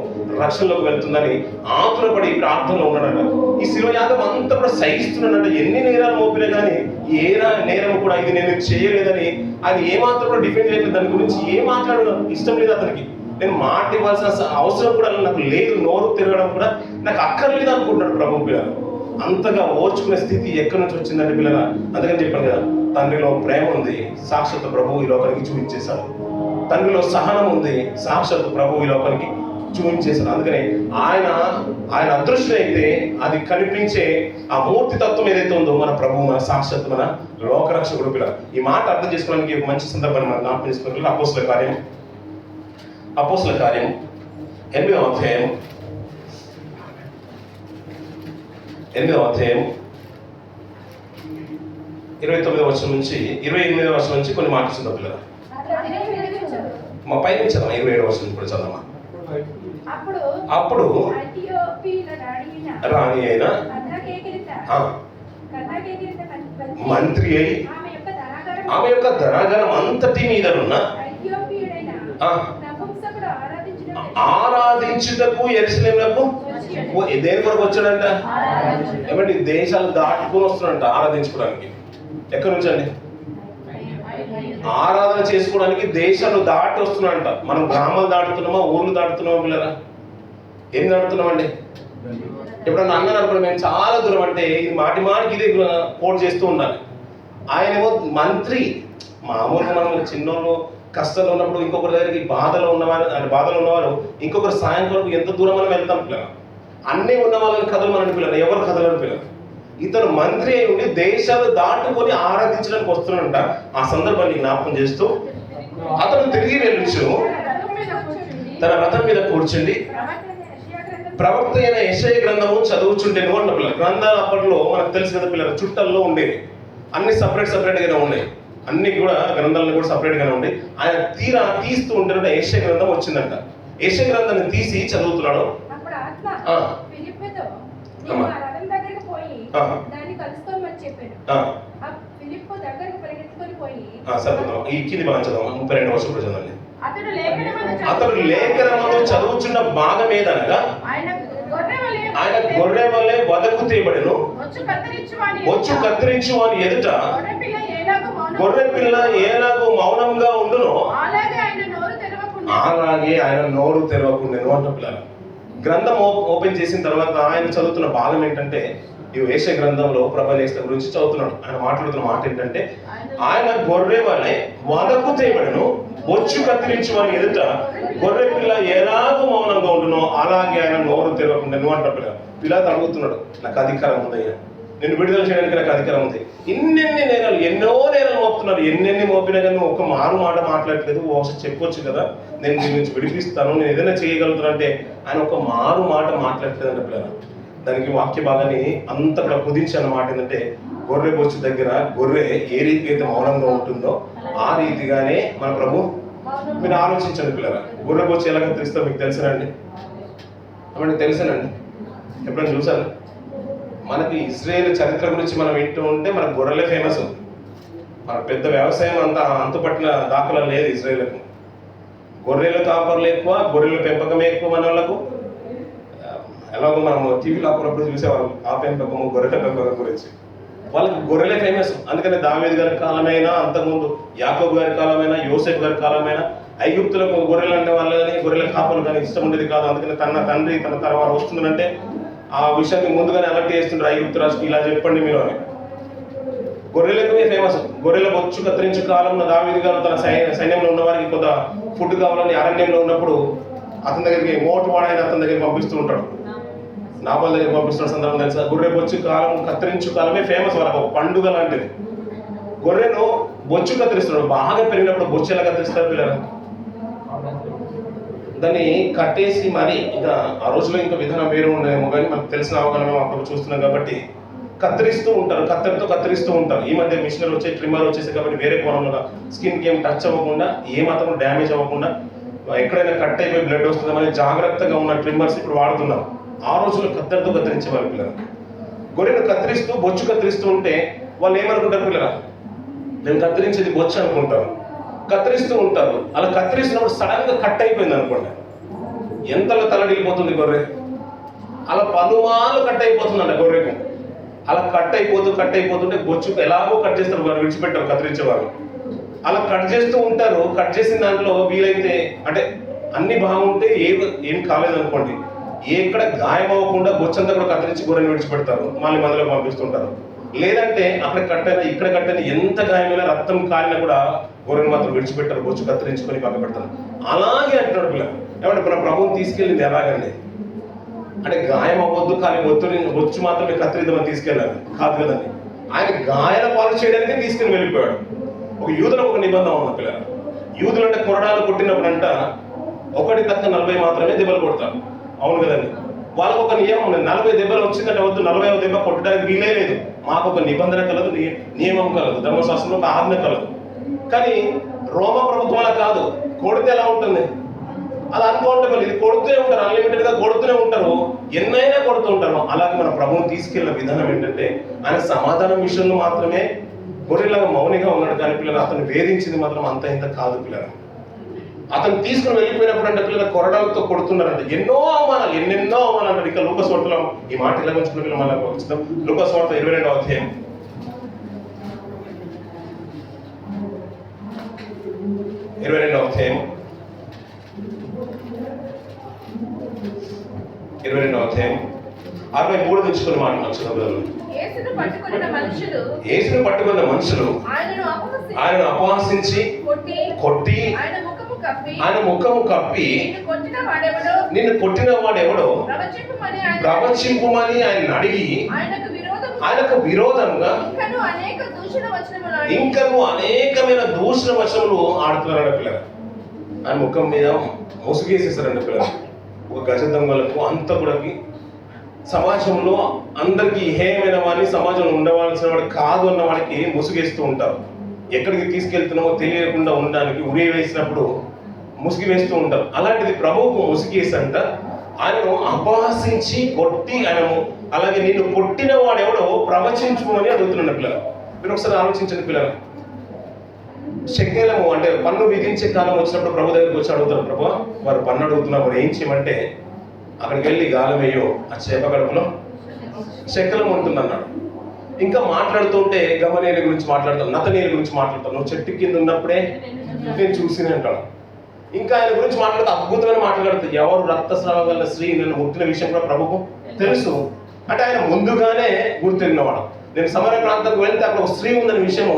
రక్షణలోకి వెళ్తుందని ఆతురపడి ప్రార్థనలో ఉన్నాడట. ఈ శిలువ యాగం అంతా కూడా సహిస్తున్నాడట. ఎన్ని నేరాలు మోపినా కానీ ఏ నేరం కూడా ఇది నేను చేయలేదని అది ఏమాత్రం కూడా డిఫెండ్ చేయలేదు. దాని గురించి ఏ మాట్లాడడం ఇష్టం లేదు అతనికి. నేను మాట ఇవ్వాల్సిన అవసరం కూడా నాకు లేదు, నోరు తిరగడం కూడా నాకు అక్కర్లేదు అనుకుంటున్నాడు ప్రభు. పిల్లలు అంతగా ఓర్చుకునే స్థితి ఎక్కడి నుంచి వచ్చిందంటే పిల్లల, అందుకని చెప్పాను కదా, తండ్రిలో ప్రేమ ఉంది, సాక్షాత్ ప్రభు ఈ లోకానికి చూపించేశాడు. తండ్రిలో సహనం ఉంది, సాక్షాత్ ప్రభు ఈ లోకానికి చూపించేశాడు. అందుకని ఆయన అదృష్టమైతే అది కనిపించే ఆ మూర్తి తత్వం ఏదైతే ఉందో మన ప్రభు, మన సాక్షాత్ మన లోకరక్షకుడు. పిల్లలు ఈ మాట అర్థం చేసుకోవడానికి ఒక మంచి సందర్భాన్ని మనం జ్ఞాపకం చేసుకోవాలి. అపోస్తల కార్యం 8వ అధ్యాయం 29వ వచనం నుంచి 28వ వచనం నుంచి కొన్ని మాటలు చదువు పిల్లలు. మా పైన చదవా, 27వ వచనం కూడా చదవమా. అప్పుడు రాణి అయిన మంత్రి అయి ఆమె యొక్క ధనాగారం అంతటి మీదనున్న ఆరాధించుటకు యెరూషలేమునకు దేని కొరకు వచ్చాడంట? ఏమంటే దేశాలు దాటుకుని వస్తున్నాడంట ఆరాధించుకోవడానికి. ఎక్కడి నుంచి అండి? ఆరాధన చేసుకోవడానికి దేశాలు దాటి వస్తున్నాడంట. మనం గ్రామాలు దాటుతున్నామా, ఊర్లు దాటుతున్నామా పిల్లరా? ఏం దాటుతున్నామండి? ఎప్పుడన్నా అన్నారు అనుకోండి, మేము చాలా దూరం అంటే ఇది మాటికి ఇదే కోట్ చేస్తూ ఉండాలి. ఆయనేమో మంత్రి. మామూలుగా మనం చిన్నోళ్ళు కష్టాలు ఉన్నప్పుడు ఇంకొకరి దగ్గరికి బాధలో ఉన్నవారు ఇంకొకరు సాయం కొరకు ఎంత దూరం మనం వెళ్తాం పిల్లలు. అన్నీ ఉన్న వాళ్ళని కదలమని పిల్లలు, ఎవరు కదలని పిల్లలు. ఇతను మంత్రి అయి ఉండి దేశాలు దాటుకొని ఆరాధించడానికి వస్తున్నాడంట. ఆ సందర్భాన్ని జ్ఞాపకం చేస్తూ అతను తిరిగి వెళ్ళొచ్చు, తన రథం మీద కూర్చుండి ప్రవక్త అయిన యెషయా గ్రంథము చదువుచుండేను అంట పిల్లలు. గ్రంథాలు అప్పట్లో మనకు తెలుసు కదా పిల్లలు, చుట్టల్లో ఉండేవి. అన్ని సపరేట్గానే ఉన్నాయి. అన్ని కూడా గ్రంథాలను కూడా సపరేట్గానే ఉండే. ఆయన తీస్తూ ఉంటే యెషయా గ్రంథం వచ్చిందంట. యెషయా గ్రంథాన్ని తీసి చదువుతున్నాడు. ఈ కింది భాగం చదవం, 32వ వచనం కూడా చదవండి. అతడు లేఖనమందు చదువుచున్న భాగం ఏదనగా ఆయన గొర్రె వలె వదకు తేబడెను, వచ్చు కత్తిరించు వాని ఎదుట గొర్రె పిల్ల ఏలాగో మౌనంగా ఉండునో అలాగే ఆయన నోరు తెరవకుండాను అంట పిల్లలు. గ్రంథం ఓపెన్ చేసిన తర్వాత ఆయన చదువుతున్న భాగం ఏంటంటే, ఈ యెషయా గ్రంథంలో ప్రభనేశ్వర గురించి చదువుతున్నాడు. ఆయన మాట్లాడుతున్న మాట ఏంటంటే, ఆయన గొర్రె వలె వదకు తేబడెను, వచ్చు కత్తిరించు వాని ఎదుట గొర్రె పిల్ల ఎలాగో మౌనంగా ఉండునో అలాగే ఆయన నోరు తెరవకుండాను అంట పిల్లలు. పిల్లలు అడుగుతున్నాడు, నాకు అధికారం ఉందయ్యా, నేను విడుదల చేయడానికి నాకు అధికారం ఉంది. ఎన్నో నేరాలు మోపుతున్నారు. ఎన్నెన్ని మోపినా కానీ ఒక్క మారు మాట మాట్లాడట్లేదు. ఒకసారి చెప్పొచ్చు కదా, నేను దీని నుంచి విడిపిస్తాను, నేను ఏదైనా చేయగలుగుతాను అంటే ఆయన ఒక మారు మాట మాట్లాడట్లేదు అంటే పిల్లలు. దానికి వాక్య భాగాన్ని అంత కూడా కుదించి అన్నమాట ఏంటంటే, గొర్రె బొచ్చు దగ్గర గొర్రె ఏ రీతి అయితే మౌనంగా ఉంటుందో ఆ రీతిగానే మన ప్రభు. మీరు ఆలోచించండి పిల్లరా, గొర్రె బొచ్చు ఎలా కత్తిరిస్తో మీకు తెలుసానండి? మనకి తెలుసానండి? ఎప్పుడైనా చూసాను? మనకి ఇజ్రాయేల్ చరిత్ర గురించి మనం వింటూ ఉంటే మనకు గొర్రెలే ఫేమస్. మన పెద్ద వ్యవసాయం అంతుపట్టిన దాఖలాలు లేదు ఇజ్రాయేల్కు. గొర్రెల కాపర్లు ఎక్కువ, గొర్రెల పెంపకమే ఎక్కువ మన వాళ్ళకు. ఎలాగో మనం టీవీలో అప్పుడప్పుడు చూసేవాళ్ళం ఆ పెంపకము, గొర్రెల పెంపకం గురించి. వాళ్ళకి గొర్రెలే ఫేమస్. అందుకని దావీదు గారి కాలమైనా, అంతకుముందు యాకోబు గారి కాలమైనా, యోసేపు గారి కాలమైనా ఐగుప్తులకు గొర్రెలు అంటే వాళ్ళని గొర్రెల కాపలు కానీ ఇష్టం ఉండేది కాదు. అందుకని తన తండ్రి తన తర్వాత వస్తుందంటే ఆ విషయాన్ని ముందుగానే అలర్ట్ చేస్తుంటారు, ఐగుప్తు రాజుకి ఇలా చెప్పండి మీరు అని. గొర్రెలకు ఫేమస్. గొర్రెల బొచ్చు కత్తిరించు కాలంలో దావీదు గారు తన సైన్యంలో ఉన్న వారికి కొంత ఫుడ్ కావాలని అరణ్యంలో ఉన్నప్పుడు అతని దగ్గరికి మోటు వాడైన అతని దగ్గరికి పంపిస్తూ ఉంటాడు. నాబాల్ దగ్గర పంపిస్తున్న సందర్భం తెలుసా? గొర్రె బొచ్చు కాలం, కత్తిరించు కాలమే ఫేమస్. వాళ్ళకు ఒక పండుగ లాంటిది. గొర్రెను బొచ్చు కత్తిరిస్తున్నాడు. బాగా పెరిగినప్పుడు బొచ్చు ఎలా కత్తిరిస్తారు పిల్లలు? దాన్ని కట్టేసి మరి ఇంకా ఆ రోజులో ఇంకా విధానం వేరు ఉండేమో కానీ మనకు తెలిసిన అవగాహన మేము అప్పుడు చూస్తున్నాం కాబట్టి కత్తిరిస్తూ ఉంటారు. కత్తెరతో కత్తిరిస్తూ ఉంటారు. ఈ మధ్య మిషనరీ వచ్చే ట్రిమ్మర్ వచ్చేసి కాబట్టి వేరే కోణంలో స్కిన్కి ఏం టచ్ అవ్వకుండా, ఏ మాత్రం డ్యామేజ్ అవ్వకుండా ఎక్కడైనా కట్ అయిపోయి బ్లడ్ వస్తుందని జాగ్రత్తగా ఉన్న ట్రిమ్మర్స్ ఇప్పుడు వాడుతున్నాం. ఆ రోజుల్లో కత్తెరతో కత్తిరించేవారు పిల్లలు. గొర్రెను కత్తిరిస్తూ బొచ్చు కత్తిరిస్తూ ఉంటే వాళ్ళు ఏమనుకుంటారు పిల్లలు? నేను కత్తిరించేది బొచ్చు అనుకుంటారు. కత్తిరిస్తూ ఉంటారు. అలా కత్తిరిస్తున్నప్పుడు సడన్గా కట్ అయిపోయింది అనుకోండి, ఎంతలో తలడిల్లిపోతుంది గొర్రె. అలా పలుమార్లు కట్ అయిపోతుందంట గొర్రెకు. అలా కట్ అయిపోతుంటే బొచ్చు ఎలాగో కట్ చేస్తారు, వారు విడిచిపెట్టారు కత్తిరించేవారు. అలా కట్ చేస్తూ ఉంటారు. కట్ చేసిన దాంట్లో వీలైతే అంటే అన్ని బాగుంటే ఏం కాలేదనుకోండి, ఎక్కడ గాయం అవ్వకుండా బొచ్చంతా కూడా కత్తిరించి గొర్రెని విడిచిపెడతారు, మళ్ళీ మందులో పంపిస్తుంటారు. లేదంటే అక్కడ కట్టైనా ఇక్కడ కట్టైనా ఎంత గాయమైనా రక్తం కాలినా కూడా గొర్రెని మాత్రం విడిచిపెట్టారు, బొచ్చు కత్తిరించుకొని పక్క పెడతారు. అలాగే అంటున్నాడు పిల్లలు. ఏమంటే మన ప్రభువుని తీసుకెళ్ళింది ఎలాగండి అంటే గాయం అవ్వద్దు కానీ బొచ్చు మాత్రమే కత్తిరిద్దామని తీసుకెళ్ళాలి కాదు కదండి. ఆయన గాయాల పాలు చేయడానికి తీసుకుని వెళ్ళిపోయాడు. ఒక యూదులకు ఒక నిబంధన ఉన్న పిల్లలు. యూదులు అంటే కొరడాలు కొట్టినప్పుడంట 1 తక్క 40 మాత్రమే దెబ్బలు కొడతారు, అవును కదండి. వాళ్ళకు ఒక నియమం ఉంది, 40 దెబ్బలు వచ్చిందంటే వద్దు, 40వ దెబ్బ కొట్టడానికి వీలే లేదు. మాకు ఒక నిబంధన కలదు, నియమం కలదు, ధర్మశాస్త్రంలో ఒక ఆజ్ఞ కలదు. కానీ రోమ ప్రభుత్వం కాదు, కొడితే ఎలా ఉంటుంది అది అన్కౌంటబుల్. ఇది కొడుతూనే ఉంటారు, అన్లిమిటెడ్ గా కొడుతూనే ఉంటారు, ఎన్నైనా కొడుతూ ఉంటారు. అలాగే మన ప్రభువుని తీసుకెళ్లిన విధానం ఏంటంటే ఆయన సమాధానం విషయంలో మాత్రమే గొర్రెలాగా మౌనిగా ఉన్నాడు. కానీ పిల్లలు అతను వేధించింది మాత్రం అంత ఇంత కాదు పిల్లలు. అతను తీసుకుని వెళ్ళిపోయినప్పుడు అంటే పిల్లలు కొరడాలతో కొడుతున్నారంటే ఎన్నెన్నో అవమానాలు అంటారు. ఇక లూకాసు వార్తలో ఈ మాట ఇలా ఉంచుకున్న పిల్లలు మళ్ళీ వచ్చిందాం. లూకాసు వార్త 22వ అధ్యాయం 22వ అధ్యాయం 63 నుంచి కొన్ని మాటలు నచ్చుతున్నారు. యేసును పట్టుకున్న మనుషులు ఆయనను అపహాసించి కొట్టి ఆయన ముఖము కప్పి నిన్ను కొట్టిన వాడెవడో ప్రవచింపుమని ఆయన అడిగి ఆయనకు విరోధంగా ఇంకను అనేకమైన దూషణ వచనములు ఆడుతున్నారంట పిల్లలు. ఆయన ముఖం మీద ముసుగేసేసారంట పిల్లలు. ఒక గజ దొంగలకు అంతకుడికి సమాజంలో అందరికీ హేయమైన వాడిని, సమాజంలో ఉండవలసిన వాడు కాదు అన్న వాడికి ముసుగేస్తూ ఉంటారు. ఎక్కడికి తీసుకెళ్తున్నామో తెలియకుండా ఉండడానికి ఉరి వేసినప్పుడు ముసుగు వేస్తూ ఉంటారు. అలాంటిది ప్రభువుకు ముసుగేసంట ఆయనను అపహసించి కొట్టి ఆయనను అలాగే నిన్ను కొట్టిన వాడు ఎవడో ప్రవచించుమని అడుగుతున్నాడు పిల్లలు. మీరు ఒకసారి ఆలోచించండి పిల్లలు. శకేలము అంటే పన్ను విధించే కాలం వచ్చినప్పుడు ప్రభు దగ్గరికి వచ్చి అడుగుతారు, ప్రభు వారు పన్ను అడుగుతున్నప్పుడు ఏం చేయమంటే అక్కడికి వెళ్ళి గాలం వేయో ఆ చేప గడుపులో శకలం ఉంటుందన్నాడు. ఇంకా మాట్లాడుతుంటే గమనేయుల గురించి మాట్లాడతాం, నతనీయుల గురించి మాట్లాడతాం. నువ్వు చెట్టు కింద ఉన్నప్పుడే నేను చూసినే అంటాడు. ఇంకా ఆయన గురించి మాట్లాడితే అద్భుతమైన మాట్లాడుతుంది. ఎవరు రక్తస్రావం గల స్త్రీ నన్ను ముట్టిన విషయం కూడా ప్రభుకు తెలుసు. అంటే ఆయన ముందుగానే గుర్తెరిగినవాడు. నేను సమరయ ప్రాంతానికి వెళ్తే అక్కడ ఒక స్త్రీ ఉందనే విషయం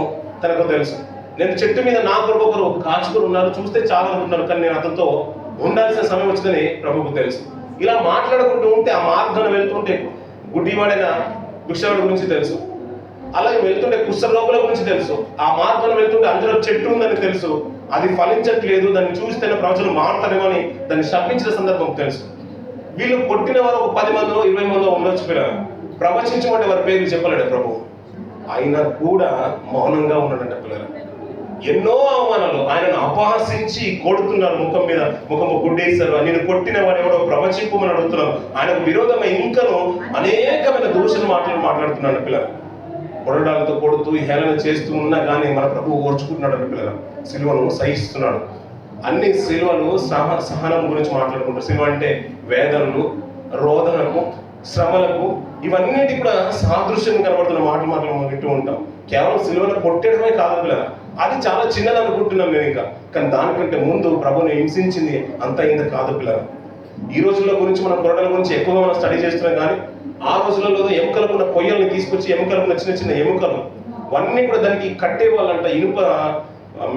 తనకు తెలుసు. నేను చెట్టు మీద నా కొరకు ఒకరు కాచుకొని ఉన్నారు, చూస్తే చాలా అనుకుంటున్నారు, కానీ నేను అతనితో ఉండాల్సిన సమయం వచ్చిందని ప్రభుకు తెలుసు. ఇలా మాట్లాడుకుంటూ ఉంటే ఆ మార్గాన్ని వెళ్తుంటే గుడ్డివాడైన భిక్షవాడి గురించి తెలుసు, అలాగే వెళ్తుంటే కుష్ఠరోగుల గురించి తెలుసు, ఆ మార్గాన్ని వెళ్తుంటే అందులో చెట్టు ఉందని తెలుసు, అది ఫలించట్లేదు, దాన్ని చూస్తే ప్రవచనం మారుతారేమో అని దాన్ని శపించిన సందర్భం తెలుసు. వీళ్ళు కొట్టిన వారు ఒక 10 మందో 20 మందో ఉండొచ్చు పిల్లలు. ప్రవచించమంటే వారి పేర్లు చెప్పలేడు ప్రభు. అయినా కూడా మౌనంగా ఉన్నాడంట పిల్లలు. ఎన్నో అవమానాలు, ఆయనను అపహసించి కొడుతున్నారు, ముఖము గుడ్డేశారు. నేను కొట్టిన వాడు ఎవడో ప్రవచింపమని అడుగుతున్నారు. ఆయనకు విరోధమై ఇంకను అనేకమైన దూషణ మాట్లాడుతున్నాడు పిల్లలు. కొరడాలతో కొడుతూ హేళన చేస్తూ ఉన్నా కానీ మన ప్రభు ఓర్చుకుంటున్నాడు పిల్లలు. సిలువను సహిస్తున్నాడు. అన్ని సిలువలు సహనం గురించి మాట్లాడుకుంటారు. సిలువ అంటే వేదనలు, రోదనకు, శ్రమలకు, ఇవన్నిటి కూడా సాదృశ్యం కనబడుతున్న మాటలు వింటూ ఉంటాం. కేవలం సిలువను కొట్టడమే కాదు పిల్లలు, అది చాలా చిన్నది అనుకుంటున్నాం మేము ఇంకా. కానీ దానికంటే ముందు ప్రభుని హింసించింది అంత ఇంత కాదు పిల్లలు. ఈ రోజుల్లో గురించి మనం కొరడల గురించి ఎక్కువగా మనం స్టడీ చేస్తున్నాం. కానీ ఆ రోజులలో ఎముకలకు ఉన్న పొయ్యల్ని తీసుకొచ్చి ఎముకలకు చిన్న చిన్న ఎముకలు అవన్నీ కూడా దానికి కట్టేవాళ్ళంట. ఇనుప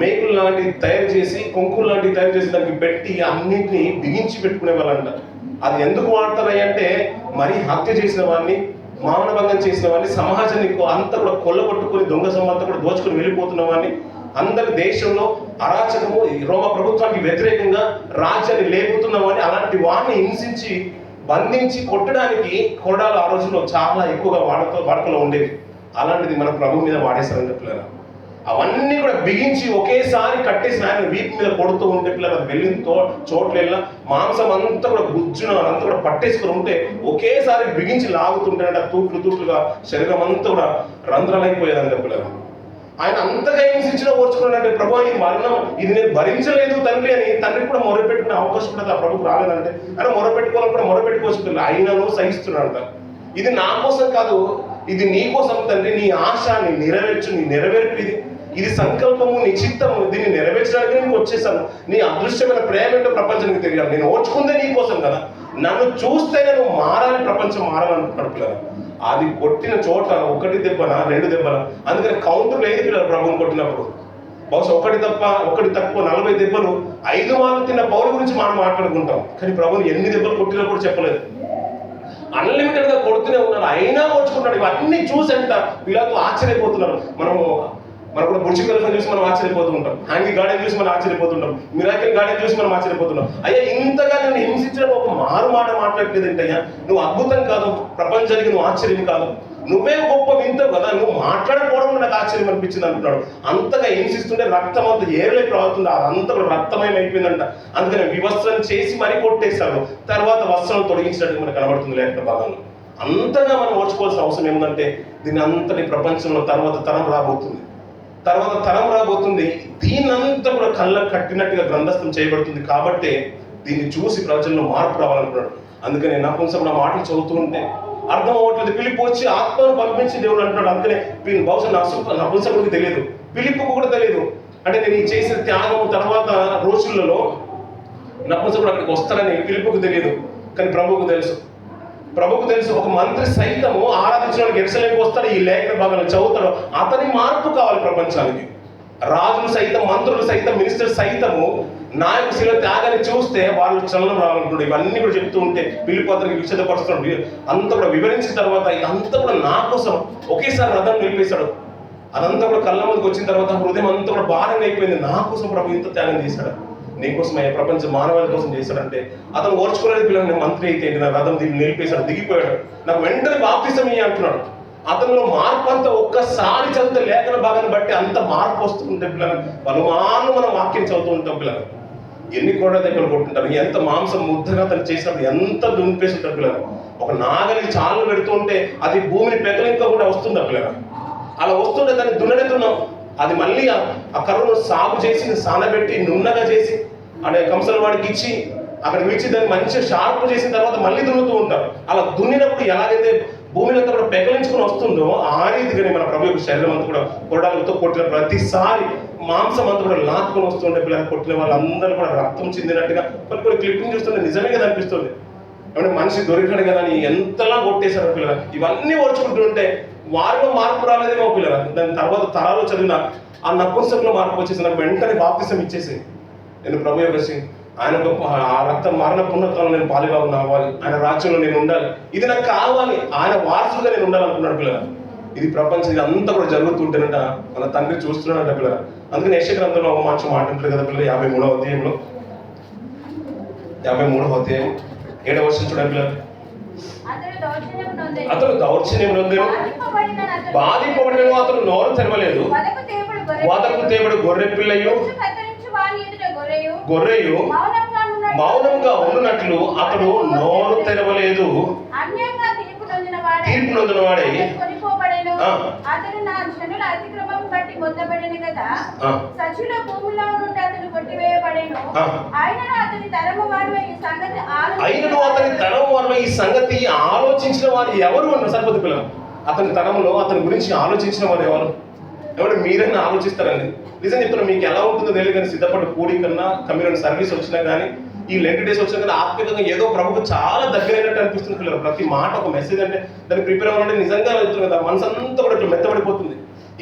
మేకులు లాంటివి తయారు చేసి, కొంకులు లాంటివి తయారు చేసి దానికి పెట్టి అన్నింటినీ బిగించి పెట్టుకునే వాళ్ళంట. అది ఎందుకు వాడతారని అంటే మరి హత్య చేసిన వాడిని, మానభంగం చేసిన వాడిని, సమాజాన్ని అంతా కూడా కొల్లగొట్టుకుని దొంగ సొమ్మంతా కూడా దోచుకుని వెళ్ళిపోతున్న వాడిని, అందరి దేశంలో అరాచకము రోమ ప్రభుత్వానికి వ్యతిరేకంగా రాజ్యాన్ని లేపుతున్న వాడిని, అలాంటి వాడిని హింసించి బంధించి కొట్టడానికి కొరడాలు ఆ రోజుల్లో చాలా ఎక్కువగా వాడుకలో ఉండేవి. అలాంటిది మన ప్రభు మీద వాడేశారని చెప్పలేరా. అవన్నీ కూడా బిగించి ఒకేసారి కట్టేసి ఆయన వీపు మీద కొడుతూ ఉంటే పిల్లలు అది వెళ్ళిన చోట్ల వెళ్ళిన మాంసం అంతా కూడా గుజ్జున అంతా కూడా పట్టేసుకుని ఉంటే ఒకేసారి బిగించి లాగుతుంటే తూట్లుగా శరీరం అంతా కూడా రంధ్రాలైపోయేదంట పిల్లలు. ఆయన అంతగా హింసించిన ఓర్చుకున్నాడంటే, ప్రభు ఈ మరణం ఇది నేను భరించలేదు తండ్రి అని తండ్రికి కూడా మొరపెట్టుకునే అవకాశం కూడా ఆ ప్రభుకు రాలేదంటే ఆయన మొరపెట్టుకోవాలని కూడా మొరపెట్టుకోవచ్చు. ఆయనను సహిస్తున్నాడంట. ఇది నా కోసం కాదు, ఇది నీ కోసం తండ్రి, నీ ఆశ నీ నెరవేర్పు ఇది సంకల్పము, నీ చిత్తము, దీన్ని నెరవేర్చడానికి నేను వచ్చేసాను. నీ అదృశ్యమైన ప్రేమ ఏంటో ప్రపంచానికి తెలియాలి. నేను ఓర్చుకుందే నీ కోసం కదా, నన్ను చూస్తే నేను మారాలి, ప్రపంచం మారాలనుకుంటున్నాడు పిల్లలు. అది కొట్టిన చోట 1 దెబ్బన 2 దెబ్బన, అందుకని కౌంటర్ లేదు పిల్లలు. ప్రభుని కొట్టినప్పుడు బహుశా 1 తక్కువ 40 దెబ్బలు 5 మార్లు తిన్న పౌరు గురించి మనం మాట్లాడుకుంటాం. కానీ ప్రభుని ఎన్ని దెబ్బలు కొట్టినా కూడా చెప్పలేదు. అన్లిమిటెడ్ గా కొడుతూనే ఉన్నారు, అయినా ఓర్చుకున్నాడు. ఇవన్నీ చూసంట పిల్లలతో ఆశ్చర్యపోతున్నారు. మనం కూడా బుర్జి ఖలీఫాని చూసి మనం ఆశ్చర్యపోతూ ఉంటాం, హ్యాంగింగ్ గార్డెన్ చూసి మనం ఆశ్చర్యపోతుంటాం, మిరాకిల్ గార్డెన్ చూసి మనం ఆశ్చర్యపోతున్నాం. అయ్యా ఇంతగా నేను హింసించడం ఒక మారు మాట మాట్లాడలేదు ఏంటయ్యా, నువ్వు అద్భుతం కాదు, ప్రపంచానికి నువ్వు ఆశ్చర్యం కాదు, నువ్వే గొప్ప వింటావు కదా, నువ్వు మాట్లాడకపోవడం నాకు ఆశ్చర్యం అనిపించింది అంటున్నాడు. అంతగా హింసిస్తుంటే రక్తం అంతా ఏర్లై ప్రవస్తుంది, అదంతా కూడా రక్తమయం అయిపోయిందంట. అందుకని వివస్త్రం చేసి మరీ కొట్టేశాడు. తర్వాత వస్త్రం తొలగించినట్టు మనకు కనబడుతుంది లేఖన భాగంలో. అంతగా మనం ఓర్చుకోవాల్సిన అవసరం ఏముందంటే, దీని అంతటి ప్రపంచంలో తర్వాత తరం రాబోతుంది. దీనంతా కూడా కళ్ళకు కట్టినట్టుగా గ్రంథస్థం చేయబడుతుంది. కాబట్టి దీన్ని చూసి ప్రజల్లో మార్పు రావాలనుకున్నాడు. అందుకని నపుంసకుడు ఆ మాటలు చదువుతూ ఉంటే అర్థం అవ్వట్లేదు. పిలుపు వచ్చి ఆత్మను పంపించి దేవుడు అంటున్నాడు. అందుకనే బహుశా నపుంసకుడికి తెలియదు, పిలుపుకు కూడా తెలియదు. అంటే నేను ఈ చేసిన త్యాగము తర్వాత రోజులలో నపుంసకుడు అక్కడికి వస్తాడని పిలుపుకు తెలియదు, కానీ ప్రభువుకు తెలుసు. ఒక మంత్రి సైతము ఆరాధించడానికి ఎరుసలేముకి వస్తాడు, ఈ లేఖన భాగాలు చదువుతాడు. అతని మార్పు కావాలి ప్రపంచానికి. రాజులు సైతం, మంత్రులు సైతం, మినిస్టర్స్ సైతము నాయక శిల త్యాగాన్ని చూస్తే వాళ్ళు చలనం రావాలనుకుంటాడు. ఇవన్నీ కూడా చెప్తూ ఉంటే పిలుపు అతనికి విషదపరుస్తున్నాడు. అంతా కూడా వివరించిన తర్వాత ఇదంతా కూడా నా కోసం ఒకేసారి రథం నిలిపేశాడు. అదంతా కూడా కళ్ళ ముందుకు వచ్చిన తర్వాత హృదయం అంతా కూడా భారంగా అయిపోయింది. నా కోసం ప్రభు ఇంత త్యాగం చేశాడు, నీకోసం ప్రపంచ మానవాళి కోసం చేశాడంటే అతను ఓర్చుకోలేదు. పిల్లలు మంత్రి అయితే నా రథం దీన్ని నిలిపేశాడు, దిగిపోయాడు, నాకు వెంటనే బాప్తిసం ఇయ్యి అంటున్నాడు. అతనిలో మార్పు అంతా ఒక్కసారి చదివితే లేఖన భాగాన్ని బట్టి అంత మార్పు వస్తుంటే పిల్లలు పలుమార్లు మనం వాక్యం చదువుతూ ఉంటాం. పిల్లలు ఎన్ని కోట దగ్గర కొట్టుంటారు, ఎంత మాంసం ముద్దగా తను చేసినప్పుడు ఎంత దుంపేసి ఉంటారు. పిల్లలు ఒక నాగలి చాలు పెడుతూ ఉంటే అది భూమిని పెకలింక కూడా వస్తుంది. పిల్లలు అలా వస్తుంటే దాన్ని దున్నెడుతున్నాం, అది మళ్ళీ ఆ కర్రను సాగు చేసి సానబెట్టి నున్నగా చేసి అంటే కంసల వాడికి ఇచ్చి అక్కడికి ఇచ్చి దాన్ని మంచిగా షార్ప్ చేసిన తర్వాత మళ్ళీ దున్నుతూ ఉంటారు. అలా దున్నినప్పుడు ఎలాగైతే భూమిని అంతా కూడా పెకలించుకుని వస్తుందో ఆ రీతిగానే మన ప్రభు యొక్క శరీరం అంతా కూడా కొరడాలతో కొట్టిన ప్రతిసారి మాంసం అంతా కూడా లాక్కొని వస్తుంటే పిల్లలు కొట్టిన వాళ్ళందరూ కూడా రక్తం చెందినట్టుగా కొన్ని క్లిప్పింగ్ చూస్తుంటే నిజమే కదా అనిపిస్తుంది. ఏమంటే మనిషి దొరికాడు కదా అని ఎంతలా కొట్టేశారు పిల్లలు. ఇవన్నీ ఓర్చుకుంటుంటే వారిలో మార్పు రాలేదేమో పిల్లలు. దాని తర్వాత తరాలు చదివిన ఆ నపుంసకులో మార్పు వచ్చేసి నాకు వెంటనే బాప్తిసం ఇచ్చేసి నేను ప్రభు యొక్క ఆయన ఆ రక్తం మరణ పుణ్యత్వంలో నేను పాలుగా అవ్వాలి, ఆయన రాజ్యంలో నేను ఉండాలి, ఇది నాకు కావాలి, ఆయన వారసుగా నేను ఉండాలనుకున్నాడు పిల్లలు. ఇది ప్రపంచం ఇది అంతా కూడా జరుగుతుంటేనంట మన తండ్రి చూస్తున్నాడంట పిల్లలు. అందుకని యెషయా గ్రంథంలో ఒక మంచి మాట ఉంటుంది కదా పిల్లలు, 53వ అధ్యాయంలో 7వ వచనం చూడండి పిల్లలు. అతను దౌర్జన్యం నొందెను, బాధింపబడినను అతను నోరు తెరవలేదు, వదకు తేబడి గొర్రె పిల్లయు గొర్రెయు మౌనంగా ఉండునట్లు అతడు నోరు తెరవలేదు. తీర్పు నొందిన వాడే అతడు నా జనుల అతిక్రమం బట్టి పొందబడిన కదా, సజీల భూమిలో నుండి అతను కొట్టివేయబడెను. ఆయనను అతని తరము వారు ఈ సంగతి ఆలోచించిన వారు ఎవరు అన్న సరిపోదు పిల్లలు. అతని తరంలో అతని గురించి ఆలోచించిన వారు ఎవరు మీరైనా ఆలోచిస్తారండి. నిజం చెప్తున్నా, మీకు ఎలా ఉంటుందో తెలియదు కానీ సిద్ధపడ్డ కూడి కన్నా కమ్యూనిటీ సర్వీస్ వచ్చినా కానీ ఈ లెంట్ డేస్ వచ్చినా కానీ ఆత్మీయంగా ఏదో ప్రభుకు చాలా దగ్గరైనట్టు అనిపిస్తుంది పిల్లలు. ప్రతి మాట ఒక మెసేజ్ అంటే దాన్ని ప్రిపేర్ అవ్వాలంటే నిజంగా వెళ్తుంది కదా, మనసు అంతా కూడా ఇట్లా మెత్తబడిపోతుంది.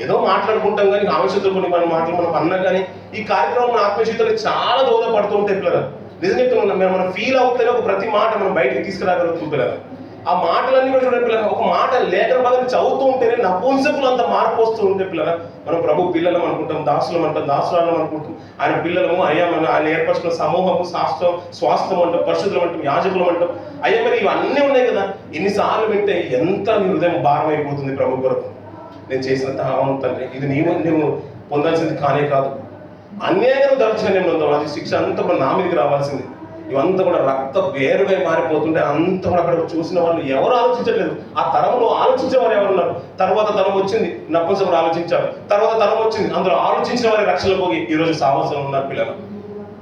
ఏదో మాట్లాడుకుంటాం కానీ ఆవేశంతో కొన్ని మన మాటలు మనం అన్నా కానీ ఈ కార్యక్రమం మన ఆత్మీయతలు చాలా దోహదపడుతూ ఉంటాయి పిల్లలు. నిజం చెప్తున్నాం, మనం ఫీల్ అవుతేనే ఒక ప్రతి మాట మనం బయటకు తీసుకురాగలుగుతుంది పిల్లలు. ఆ మాటలన్నీ కూడా చూడండి పిల్లలు, ఒక మాట లేఖన భాగాన్ని చదువుతూ ఉంటేనే నపుంసకులు అంత మార్పు వస్తూ ఉంటే పిల్లలు. మనం ప్రభు పిల్లలం అనుకుంటాం, దాసులం అంటాం, దాసురాలం అనుకుంటాం, ఆయన పిల్లలము అయ్యా మనం ఆయన ఏర్పరచుకున్న సమూహము స్వాస్థం అంటాం, పరిశుద్ధులం అంటాం, యాజకులం అంటాం. అయ్యా మరి ఇవన్నీ ఉన్నాయి కదా, ఎన్నిసార్లు వింటే ఎంత నీ హృదయం భారం అయిపోతుంది ప్రభు కొరకు. నేను చేసిన తాను తండ్రి, ఇది నువ్వు పొందాల్సింది కానే కాదు. అన్యాయంగా దౌర్జన్యం ఉందో అది శిక్ష అంతా కూడా నా మీదకి రావాల్సింది. ఇవంతా కూడా రక్త వేరుగా మారిపోతుంటే అంతా కూడా అక్కడ చూసిన వాళ్ళు ఎవరు ఆలోచించట్లేదు. ఆ తరంలో ఆలోచించే వారు ఎవరు ఉన్నారు? తర్వాత తరం వచ్చింది, నపుంసకుడు ఆలోచించారు. తర్వాత తరం వచ్చింది, అందులో ఆలోచించిన వారి రక్షణ పోగి ఈరోజు సాహసం ఉన్నారు పిల్లలు.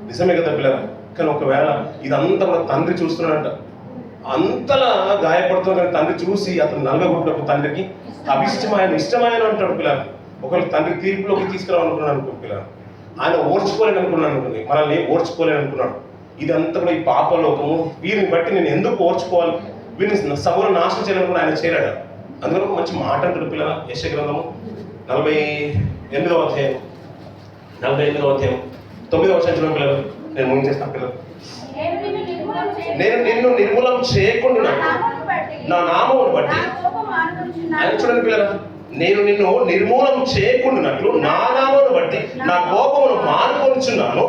నిజమే కదా పిల్లలు? కానీ ఒకవేళ ఇదంతా కూడా తండ్రి చూస్తున్నాడంట. అంతలా గాయపడుతున్న కానీ తండ్రి చూసి అతను నలగగొట్టకు తండ్రికి ఇష్టమైన అంటాడు పిల్లలు. ఒకవేళ తండ్రి తీర్పులోకి తీసుకురావాలనుకున్నాడు అనుకో పిల్లలు, ఆయన ఓర్చుకోలేని అనుకున్నాను అనుకుంది, మనల్ని ఓర్చుకోలేని అనుకున్నాడు. ఇదంతా కూడా ఈ పాపలోకము, వీరిని బట్టి నేను ఎందుకు ఓర్చుకోవాలి, వీరిని సమూలం నాశనం చేయాలనుకుని ఆయన చేరాడు. అందులో మంచి మాట అంటాడు పిల్లల. యెషయా గ్రంథము 48వ అధ్యాయం 9వ వచనం పిల్లలు. నేను ముగించేస్తాను పిల్లలు. నేను నిన్ను నిర్మూలం చేయకుండా నా నామమును బట్టి ఆయన చూడండి పిల్లల, నేను నిన్ను నిర్మూలం చేయకుండానట్లు నా నామమును బట్టి నా కోపమును మానుకొనుచున్నాను.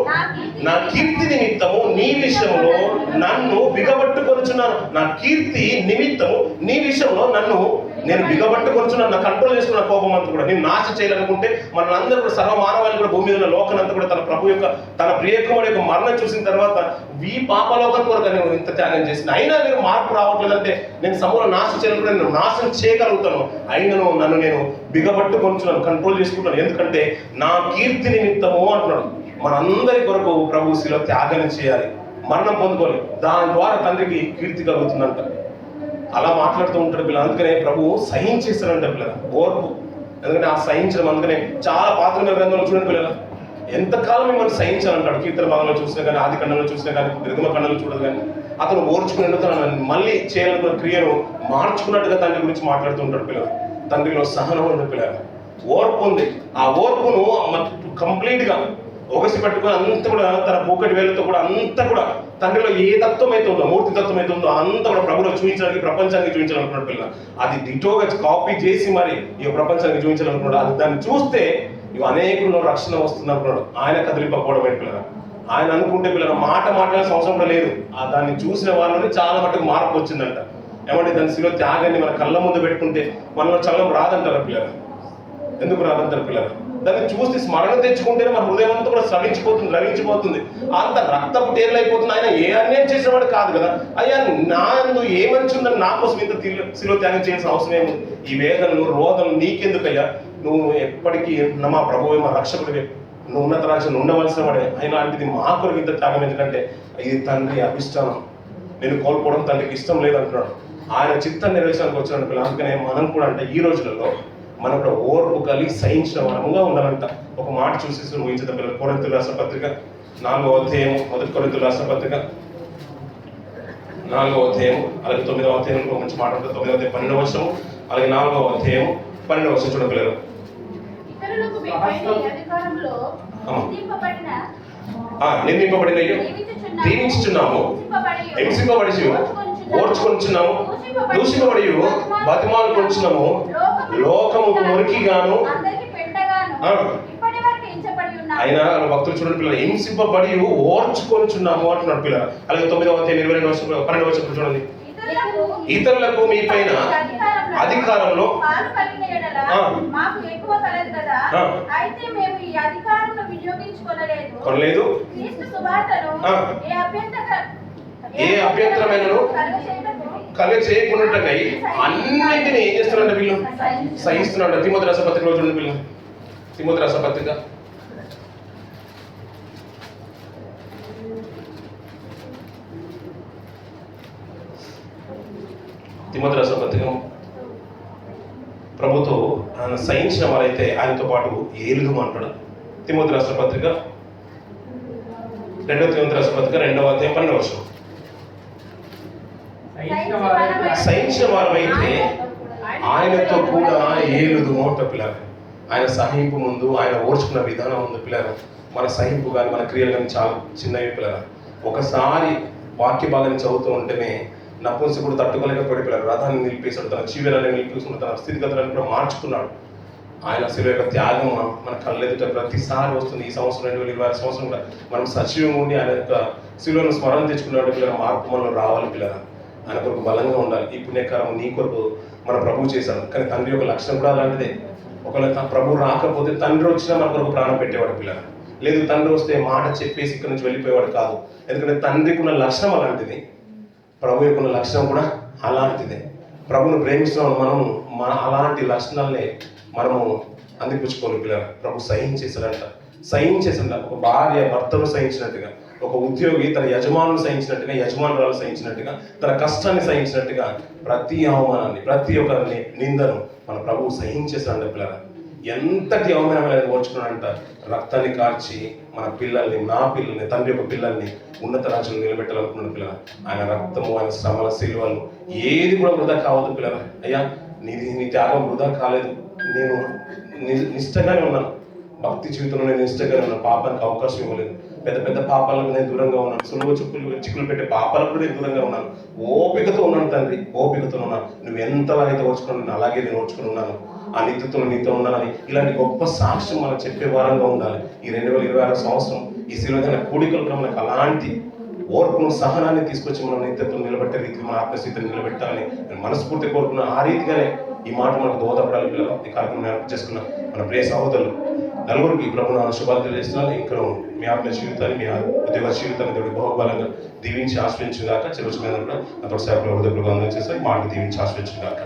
నా కీర్తి నిమిత్తము నీ విషయంలో నన్ను బిగబట్టుకొనుచున్నాను. నా కీర్తి నిమిత్తము నీ విషయంలో నేను బిగబట్టుకొనుచున్నాను. నా కంట్రోల్ చేసుకున్న కోపం అంతా కూడా నేను నాశనం చేయాలనుకుంటే మనందరూ కూడా సర్వ మానవాళి కూడా భూమి మీద ఉన్న లోకనంతా కూడా తన ప్రభు యొక్క తన ప్రియకుమారుడు యొక్క మరణం చూసిన తర్వాత ఈ పాపలోకం కొరకు నేను ఇంత త్యాగం చేసిన అయినా మీరు మార్పు రావట్లేదంటే నేను సమూల నాశనం చేయాలనుకుంటే నేను నాశనం చేయగలుగుతాను. అయినను నన్ను నేను బిగబట్టుకొనుచున్నాను, కంట్రోల్ చేసుకుంటాను. ఎందుకంటే నా కీర్తి నిమిత్తము అంటున్నాడు. మనందరి కొరకు ప్రభు శిలో త్యాగం చేయాలి, మరణం పొందుకోవాలి. దాని ద్వారా తండ్రికి కీర్తి కలుగుతుందంట. అలా మాట్లాడుతూ ఉంటాడు పిల్లలు. అందుకనే ప్రభు సహించేస్తాడంట పిల్లలు, ఓర్పు. ఎందుకంటే ఆ సహించడం, అందుకనే చాలా పాత్ర గ్రంథంలో చూడండి పిల్లలు, ఎంతకాలం మిమ్మల్ని సహించాలంటాడు. కీర్తన భాగంలో చూసినా కానీ, ఆది ఖండంలో చూసినా కానీ, నిర్గమ ఖండంలో చూడదు కానీ అతను ఓర్చుకుని మళ్ళీ చేయాలనుకున్న క్రియను మార్చుకున్నట్టుగా తండ్రి గురించి మాట్లాడుతూ ఉంటాడు పిల్లలు. తండ్రిలో సహనం ఉంది పిల్లలు, ఓర్పు ఉంది. ఆ ఓర్పును కంప్లీట్గా ఒగసి పట్టుకొని అంతా కూడా తన పూకటి వేలతో కూడా అంతా కూడా తండ్రిలో ఏ తత్వం అయితే ఉందో, మూర్తి తత్వం అయితే ఉందో అంతా కూడా ప్రభులో చూపించడానికి, ప్రపంచానికి చూపించాలనుకున్నాడు పిల్ల. అది డిటోగా కాపీ చేసి మరి ఈ ప్రపంచానికి చూపించాలనుకున్నాడు. అది దాన్ని చూస్తే ఇవి అనేకుల్లో రక్షణ వస్తుంది అనుకున్నాడు. ఆయన కదిలిపోవడం పిల్లలు. ఆయన అనుకుంటే పిల్లలు మాట మాట్లాడాల్సిన అవసరం కూడా లేదు. దాన్ని చూసిన వాళ్ళని చాలా మటుకు మార్పు వచ్చిందంట. ఏమంటే దాని శిలో త్యాగాన్ని మన కళ్ళ ముందు పెట్టుకుంటే మనలో చల్లం రాదంటారు పిల్లలు. ఎందుకు రాదంటారు పిల్లలు? దాన్ని చూసి స్మరణ తెచ్చుకుంటేనే మన హృదయం అంతా కూడా రవించిపోతుంది. అంత రక్తపు టేర్లు అయిపోతుంది. ఆయన ఏ అన్యాయం చేసినవాడు కాదు కదా. అయ్యా నా ఏ మంచి ఉందని నా కోసం ఇంత శిలో త్యాగం చేయాల్సిన అవసరం ఏముంది? ఈ వేదనలు రోదనలు నీకెందుకయ్యా? నువ్వు ఎప్పటికీ మా ప్రభువే, మా రక్షకుడివే, నువ్వు ఉన్నత రాజ్యం ఉండవలసిన వాడే. అయినాంటిది మా కొరకు ఇంత త్యాగం ఎందుకంటే ఇది తండ్రి అభిష్టానం. నేను కోల్పోవడం తండ్రికి ఇష్టం లేదంటున్నాడు. ఆయన చిత్తం నెరవేర్చడానికి వచ్చిన పిల్లలు. అందుకనే మనం కూడా అంటే ఈ రోజులలో మనం కూడా ఓర్పు కలిగి సహించిన వరముగా ఉండాలంట. ఒక మాట చూసేసి ఊహించిన పిల్లలు. కొరింథీయులకు రాసిన పత్రిక 4వ అధ్యాయం, 1 కొరింథీయులకు రాసిన పత్రిక 4వ అధ్యాయం, అలాగే 9వ అధ్యాయంలో మంచి మాట ఉంటుంది. 9వ అధ్యాయం 12వ వచనం, అలాగే 4వ అధ్యాయం 12వ వచనం చూడండి పిల్లలు. నిందింపబడినయ్యో దీవించుచున్నాము, హింసింపబడి ఓర్చుకొంచున్నాము, దూషింపబడి బతిమాలుకొంచున్నాము, లోకముకు మురికిగాను. అయినా భక్తులు చూడండి పిల్లలు, హింసింపబడి ఓర్చుకొంచున్నాము అంటున్నాడు పిల్లలు. అలాగే 9వ అధ్యాయం 12వ వచనం చూడండి. ఇతరులకు మీ పైన అధికారంలో కొనలేదు, ఏ అభ్యంతరమైనను కలుగ చేయకున్నట్టకై అన్నింటినీ ఏం చేస్తున్నారంటే వీళ్ళు సహిస్తున్నాడు. తిమోతి రాసిన పత్రికలో చూడండి వీళ్ళు. తిమోతి రాసిన పత్రిక 3 ప్రభుతో ఆయన సహించిన వారైతే ఆయనతో పాటు ఏలుదు అంటాడు. తిమోతి రాసిన పత్రిక 2వ తిమోతి రాసిన పత్రిక 2వ అధ్యాయం 12వ వచనం. సహించిన వారైతే ఆయనతో కూడా ఏలుదు మోట పిల్లలు. ఆయన సహింపు ముందు ఆయన ఓర్చుకున్న విధానం ఉంది పిల్లలు. మన సహింపు కానీ మన క్రియలు కానీ చాలా చిన్నవి పిల్లలు. ఒకసారి వాక్య భాగాన్ని చదువుతూ ఉంటేనే నపుంసకుడు తట్టుకోలేకపోయాడు పిల్లలు. రథాన్ని నిలిపేశాడు, తన జీవనాన్ని నిలిపేసుకున్నాడు, తన స్థితిగతులను కూడా మార్చుకున్నాడు. ఆయన శిలువ యొక్క త్యాగం మన కళ్ళెదుట ప్రతిసారి వస్తుంది. ఈ సంవత్సరం 2026 సంవత్సరం కూడా మనం సజీవంగా ఉండి ఆయన యొక్క శిలువను స్మరణ తెచ్చుకున్నాడు పిల్లలు. మార్పు మనలో రావాలి పిల్లలు. ఆయన కొరకు బలంగా ఉండాలి. ఈ పుణ్యకారం నీ కొరకు మన ప్రభువు చేశాడు. కానీ తండ్రి యొక్క లక్ష్యం కూడా అలాంటిదే. ఒకవేళ ప్రభు రాకపోతే తండ్రి వచ్చినా మన కొరకు ప్రాణం పెట్టేవాడు పిల్లలు. లేదు తండ్రి వస్తే మాట చెప్పేసి ఇక్కడ నుంచి వెళ్ళిపోయేవాడు కాదు. ఎందుకంటే తండ్రికి ఉన్న లక్షణం అలాంటిది, ప్రభు యొక్క ఉన్న లక్షణం కూడా అలాంటిదే. ప్రభుని ప్రేమిస్తున్నాం మనం అలాంటి లక్షణాలనే మనము అందిపుచ్చుకోవాలి పిల్లలు. ప్రభు సహించేసాడంట. ఒక భార్య భర్తను సహించినట్టుగా, ఒక ఉద్యోగి తన యజమానులు సహించినట్టుగా, యజమానురాలు సహించినట్టుగా, తన కష్టాన్ని సహించినట్టుగా ప్రతి అవమానాన్ని, ప్రతి ఒక్క నిందను మన ప్రభువు సహించేసాడు పిల్లలు. ఎంతటి అవమానమైన ఓర్చుకున్నాడంట. రక్తాన్ని కార్చి మన పిల్లల్ని, నా పిల్లల్ని, తండ్రి యొక్క పిల్లల్ని ఉన్నత రాజ్యంలో నిలబెట్టాలనుకున్నాడు పిల్లలు. ఆయన రక్తము, ఆయన శ్రమల శిలువలు ఏది కూడా వృధా కావద్దు పిల్లలు. అయ్యా నీ త్యాగం వృధా కాలేదు, నేను నిష్టగానే ఉన్నాను, భక్తి జీవితంలో నేను నిష్టగానే ఉన్నాను, పాపానికి అవకాశం ఇవ్వలేదు, పెద్ద పెద్ద పాపాలకు నేను దూరంగా ఉన్నాను, సులువ చిక్కులు పెట్టే పాపాలకు నేను దూరంగా ఉన్నాను, ఓపికతో ఉన్నాను తండ్రి, ఓపికతో ఉన్నాను. నువ్వు ఎంతలాగైతే ఓర్చుకున్నాను అలాగే నేను ఓర్చుకుని ఉన్నాను, ఆ నిత్యతో నీతో ఉన్నానని ఇలాంటి గొప్ప సాక్ష్యం మనం చెప్పే వారంగా ఉండాలి. ఈ 2026 సంవత్సరం ఈ శిలువైన కూడికలు మనకు అలాంటి ఓర్పును, సహనాన్ని తీసుకొచ్చి మనం నిత్యత్వం నిలబెట్టే రీతికి మన ఆత్మస్థితిని నిలబెట్టాలని నేను మనస్ఫూర్తి కోరుకున్నా. ఆ రీతిగానే ఈ మాట మనకు దోహదపడాలి పిల్లలు. ఈ కార్యక్రమం ఏర్పాటు చేసుకున్న మన ప్రియ సహోదరులు నలుగురికి ప్రభుత్వ శుభాలు తెలియజేస్తున్నాను. ఇంకా మీ ఆత్మ జీవితాన్ని, మీ ఉద్యోగ జీవితాన్ని దేవుడు బహుబలంగా దీవించి ఆశ్రయించుగాక. చివరి మీద కూడా నాతో సేవలు హృదయపూర్వకంగా అందజేస్తారు. మాట దీవించి ఆశ్రయించుగాక.